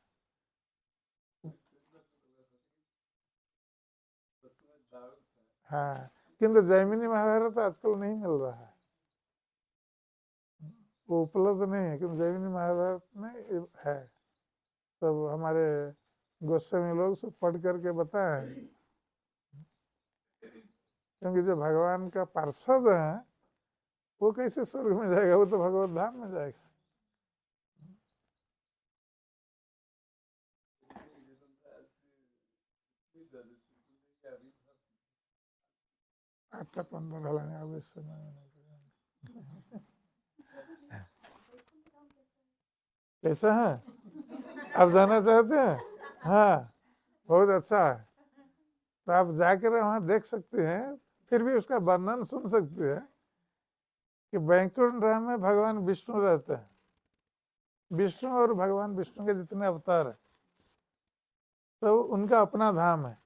हाँ, किंतु जैमिनी महाभारत आजकल नहीं मिल रहा है, वो उपलब्ध नहीं है। क्योंकि जैमिनी महाभारत में है, सब हमारे गोस्वामी लोग सब पढ़ करके बताए। क्योंकि जो भगवान का पार्षद है वो कैसे स्वर्ग में जाएगा? वो तो भगवत धाम में जाएगा। 8-15 ହେଲାଣି, ଆଉ ବେଶୀ ସମୟ कैसा है? आप जाना चाहते हैं? हाँ, बहुत अच्छा है। तो आप जाकर वहाँ देख सकते हैं, फिर भी उसका वर्णन सुन सकते हैं कि वैकुंठ धाम में भगवान विष्णु रहते हैं। विष्णु और भगवान विष्णु के जितने अवतार हैं तो उनका अपना धाम है।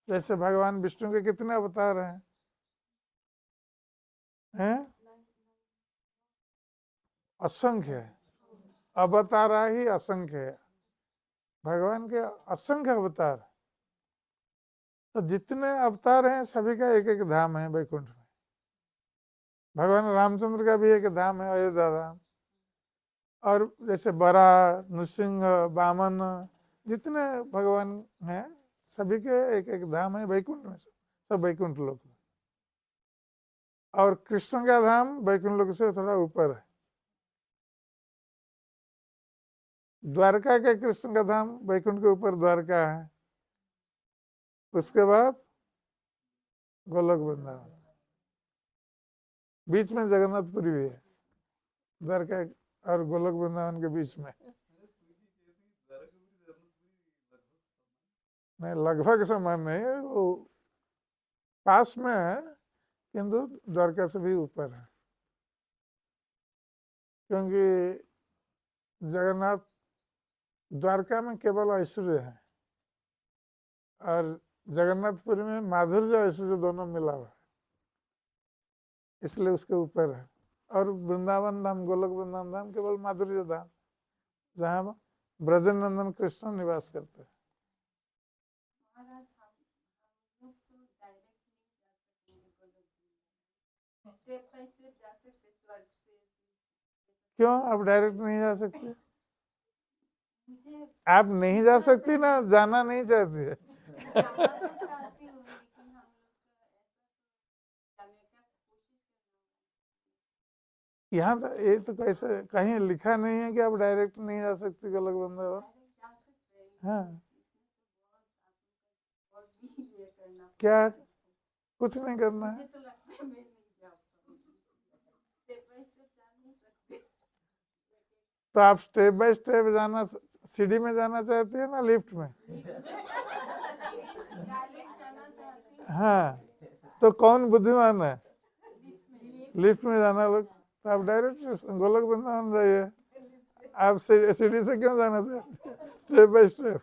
जैसे भगवान विष्णु के कितने अवतार हैं? असंख्य है। अवतारा ही असंख्य है, भगवान के असंख्य अवतार। तो जितने अवतार हैं सभी का एक एक धाम है वैकुंठ में। भगवान रामचंद्र का भी एक धाम है अयोध्या धाम। और जैसे बरा, नृसिंह, वामन, जितने भगवान हैं सभी के एक एक धाम है वैकुंठ में, सब वैकुंठ लोक में। और कृष्ण का धाम वैकुंठ लोक से थोड़ा ऊपर है। द्वारका के कृष्ण का धाम वैकुंठ के ऊपर द्वारका है, उसके बाद गोलोक वृंदावन, बीच में जगन्नाथपुरी भी है, द्वारका और गोलोक वृंदावन के बीच में। नहीं, लगभग समान नहीं है, वो पास में है किंतु द्वारका से भी ऊपर है। क्योंकि जगन्नाथ द्वारका में केवल ऐश्वर्य है और जगन्नाथपुरी में माधुर्य ऐश्वर्य दोनों मिला हुआ है, इसलिए उसके ऊपर है। और वृंदावन धाम, गोलोक वृंदावन धाम केवल माधुर्य धाम, जहाँ ब्रजनंदन कृष्ण निवास करते हैं। क्यों आप डायरेक्ट नहीं जा सकते? आप नहीं जा सकती ना, जाना नहीं चाहती है। यहाँ तो ये तो कैसे कहीं लिखा नहीं है कि आप डायरेक्ट नहीं जा सकती गोलोक वृंदावन। हाँ, क्या कुछ नहीं करना है? तो आप स्टेप बाय स्टेप जाना, सीढ़ी में जाना चाहती है ना लिफ्ट में? हाँ, तो कौन बुद्धिमान है? लिफ्ट में जाना लोग। तो आप डायरेक्ट गोलोक वृंदावन जाइए। आप सीढ़ी से क्यों जाना चाहते हैं? Step by step.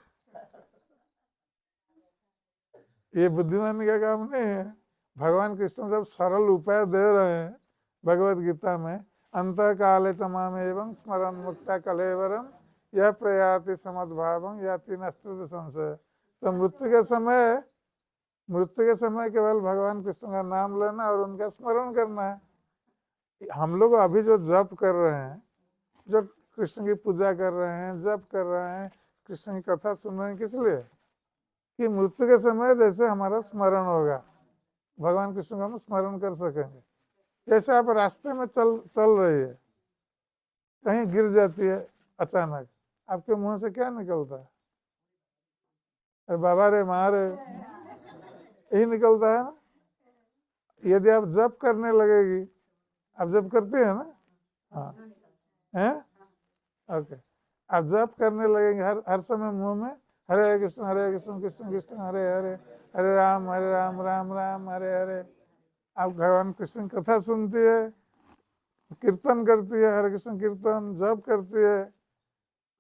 ये बुद्धिमानी का काम नहीं है। भगवान कृष्ण जब सरल उपाय दे रहे हैं भगवत गीता में, अंत काले चमाम एवं स्मरण मुक्ता कलेवरम यह प्रयाति समद्भावं याति नस्त्र संशय। तो मृत्यु के समय केवल भगवान कृष्ण का नाम लेना और उनका स्मरण करना है। हम लोग अभी जो जप कर रहे हैं, जो कृष्ण की पूजा कर रहे हैं, जप कर रहे हैं, कृष्ण की कथा सुन रहे हैं, किस लिए? कि मृत्यु के समय जैसे हमारा स्मरण होगा, भगवान कृष्ण का हम स्मरण कर सकेंगे। जैसे आप रास्ते में चल रही है, कहीं गिर जाती है अचानक, आपके मुंह से क्या निकलता है? अरे बाबा रे, माँ रे, यही निकलता है ना। यदि आप जप करने लगेगी, आप जप करते हैं ना? हाँ, हैं? ओके, आप जप करने लगेंगे हर समय मुंह में हरे कृष्ण कृष्ण कृष्ण हरे हरे, हरे राम राम राम हरे हरे। आप भगवान कृष्ण की कथा सुनती है, कीर्तन करती है, हरे कृष्ण कीर्तन जप करती है,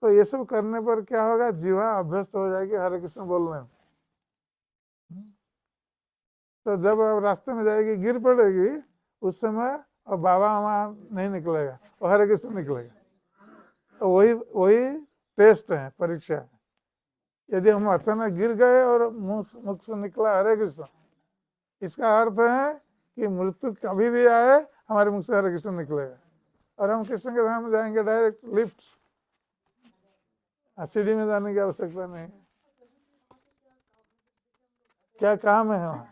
तो ये सब करने पर क्या होगा? जीवा अभ्यस्त हो जाएगी हरे कृष्ण बोलने में। तो जब आप रास्ते में जाएगी, गिर पड़ेगी, उस समय और बाबा वहाँ नहीं निकलेगा, और हरे कृष्ण निकलेगा। तो वही टेस्ट है, परीक्षा है। यदि हम अचानक गिर गए और मुख से निकला हरे कृष्ण, इसका अर्थ है कि मृत्यु कभी भी आए हमारे मुख से हरे कृष्ण निकलेगा और हम कृष्ण के धाम में जाएंगे डायरेक्ट लिफ्ट, सीढ़ी में जाने की आवश्यकता नहीं। क्या काम है वहाँ?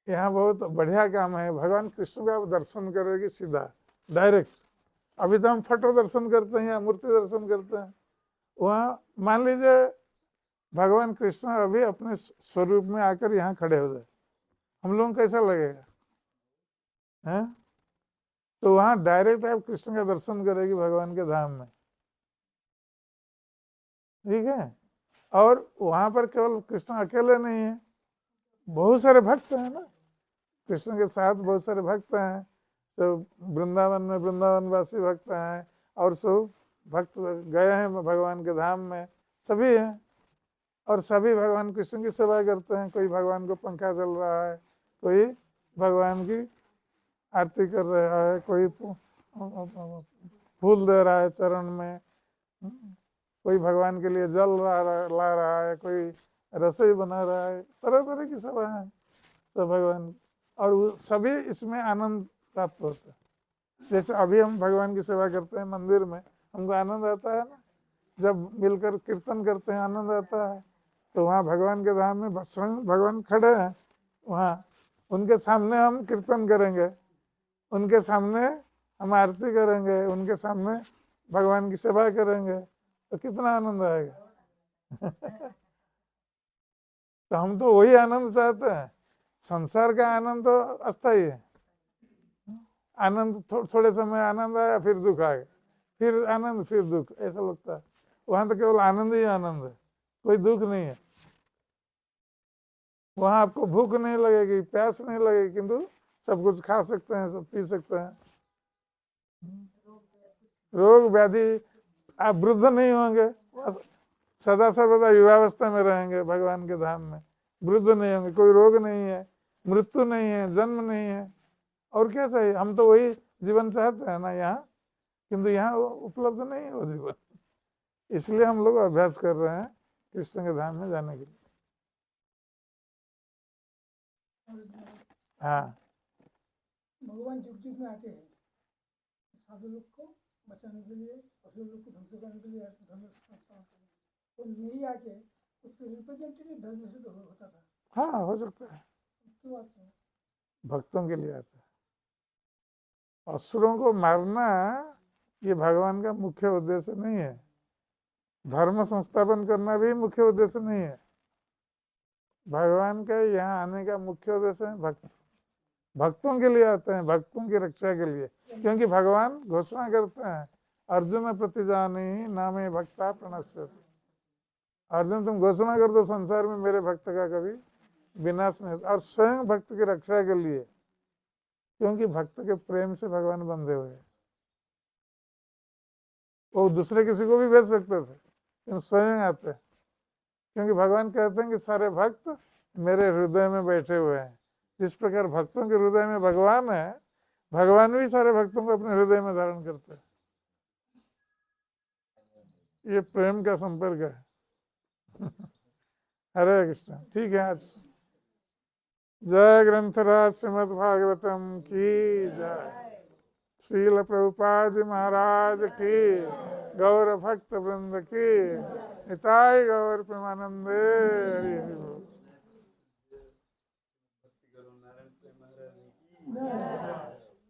यहाँ बहुत बढ़िया काम है। भगवान कृष्ण का दर्शन करेगी सीधा डायरेक्ट। अभी तो हम फोटो दर्शन करते हैं या मूर्ति दर्शन करते हैं। वहाँ मान लीजिए भगवान कृष्ण अभी अपने स्वरूप में आकर यहाँ खड़े हो जाए, हम लोगों को कैसा लगेगा? हैं? तो वहां डायरेक्ट आप कृष्ण का दर्शन करेगी भगवान के धाम में, ठीक है। और वहां पर केवल कृष्ण अकेले नहीं है, बहुत सारे भक्त हैं ना, कृष्ण के साथ बहुत सारे भक्त हैं, तो वृंदावन में वृंदावनवासी भक्त हैं, और सब भक्त गए हैं भगवान के धाम में, सभी हैं। और सभी भगवान कृष्ण की सेवा करते हैं, कोई भगवान को पंखा चल रहा है, कोई भगवान की आरती कर रहा है, कोई फूल दे रहा है चरण में, कोई भगवान के लिए जल ला रहा है, कोई रसोई बना रहा है, तरह तरह की सेवा है सब भगवान। और सभी इसमें आनंद प्राप्त होता है। जैसे अभी हम भगवान की सेवा करते हैं मंदिर में, हमको आनंद आता है ना, जब मिलकर कीर्तन करते हैं आनंद आता है। तो वहाँ भगवान के धाम में स्वयं भगवान खड़े हैं, वहाँ उनके सामने हम कीर्तन करेंगे, उनके सामने हम आरती करेंगे, उनके सामने भगवान की सेवा करेंगे, तो कितना आनंद आएगा। तो हम तो वही आनंद चाहते हैं। संसार का आनंद तो अस्थायी है, आनंद थोड़े समय आनंद आया, फिर दुख आ गया, फिर आनंद, फिर दुख, ऐसा लगता है। वहां तो केवल आनंद ही आनंद है, कोई दुख नहीं है। वहां आपको भूख नहीं लगेगी, प्यास नहीं लगेगी, किंतु सब कुछ खा सकते हैं, सब पी सकते हैं। रोग व्याधि, आप वृद्ध नहीं होंगे, सदा सर्वदा युवावस्था में रहेंगे भगवान के धाम में, वृद्ध नहीं होंगे, कोई रोग नहीं है, मृत्यु नहीं है, जन्म नहीं है, और क्या चाहिए। हम तो वही जीवन चाहते हैं ना यहाँ, किंतु यहाँ उपलब्ध नहीं है वो जीवन, इसलिए हम लोग अभ्यास कर रहे हैं कृष्ण के धाम में जाने के लिए। हाँ, भगवान युग युग में आते हैं साधु लोग को बचाने के लिए, असुर लोग को ध्वंस करने के लिए, धर्म संस्थान के लिए। तो नहीं आके उसके रिप्रेजेंटेटिव धर्म से तो होता था। हाँ हो सकता है, क्यों आते हैं? भक्तों के लिए आता है। असुरों को मारना ये भगवान का मुख्य उद्देश्य नहीं है, धर्म संस्थापन करना भी मुख्य उद्देश्य नहीं है। भगवान का यहाँ आने का मुख्य उद्देश्य है भक्तों के लिए आते हैं, भक्तों की रक्षा के लिए। क्योंकि भगवान घोषणा करते हैं, अर्जुन प्रतिजानी नामे भक्ता प्रणश्यति। अर्जुन तुम घोषणा कर दो संसार में मेरे भक्त का कभी विनाश नहीं, और स्वयं भक्त की रक्षा के लिए, क्योंकि भक्त के प्रेम से भगवान बंधे हुए हैं। वो दूसरे किसी को भी भेज सकते थे, लेकिन स्वयं आते हैं, क्योंकि भगवान कहते हैं कि सारे भक्त मेरे हृदय में बैठे हुए हैं। जिस प्रकार भक्तों के हृदय में भगवान है, भगवान भी सारे भक्तों को अपने हृदय में धारण करते हैं। ये प्रेम का संपर्क है। हरे कृष्ण। ठीक है, आज जय ग्रंथराज श्रीमद् भागवतम की जय। श्रील प्रभुपाद जी महाराज की, गौर भक्त वृंद की, निताय गौर प्रेमानंदे। हरि हरि बोल।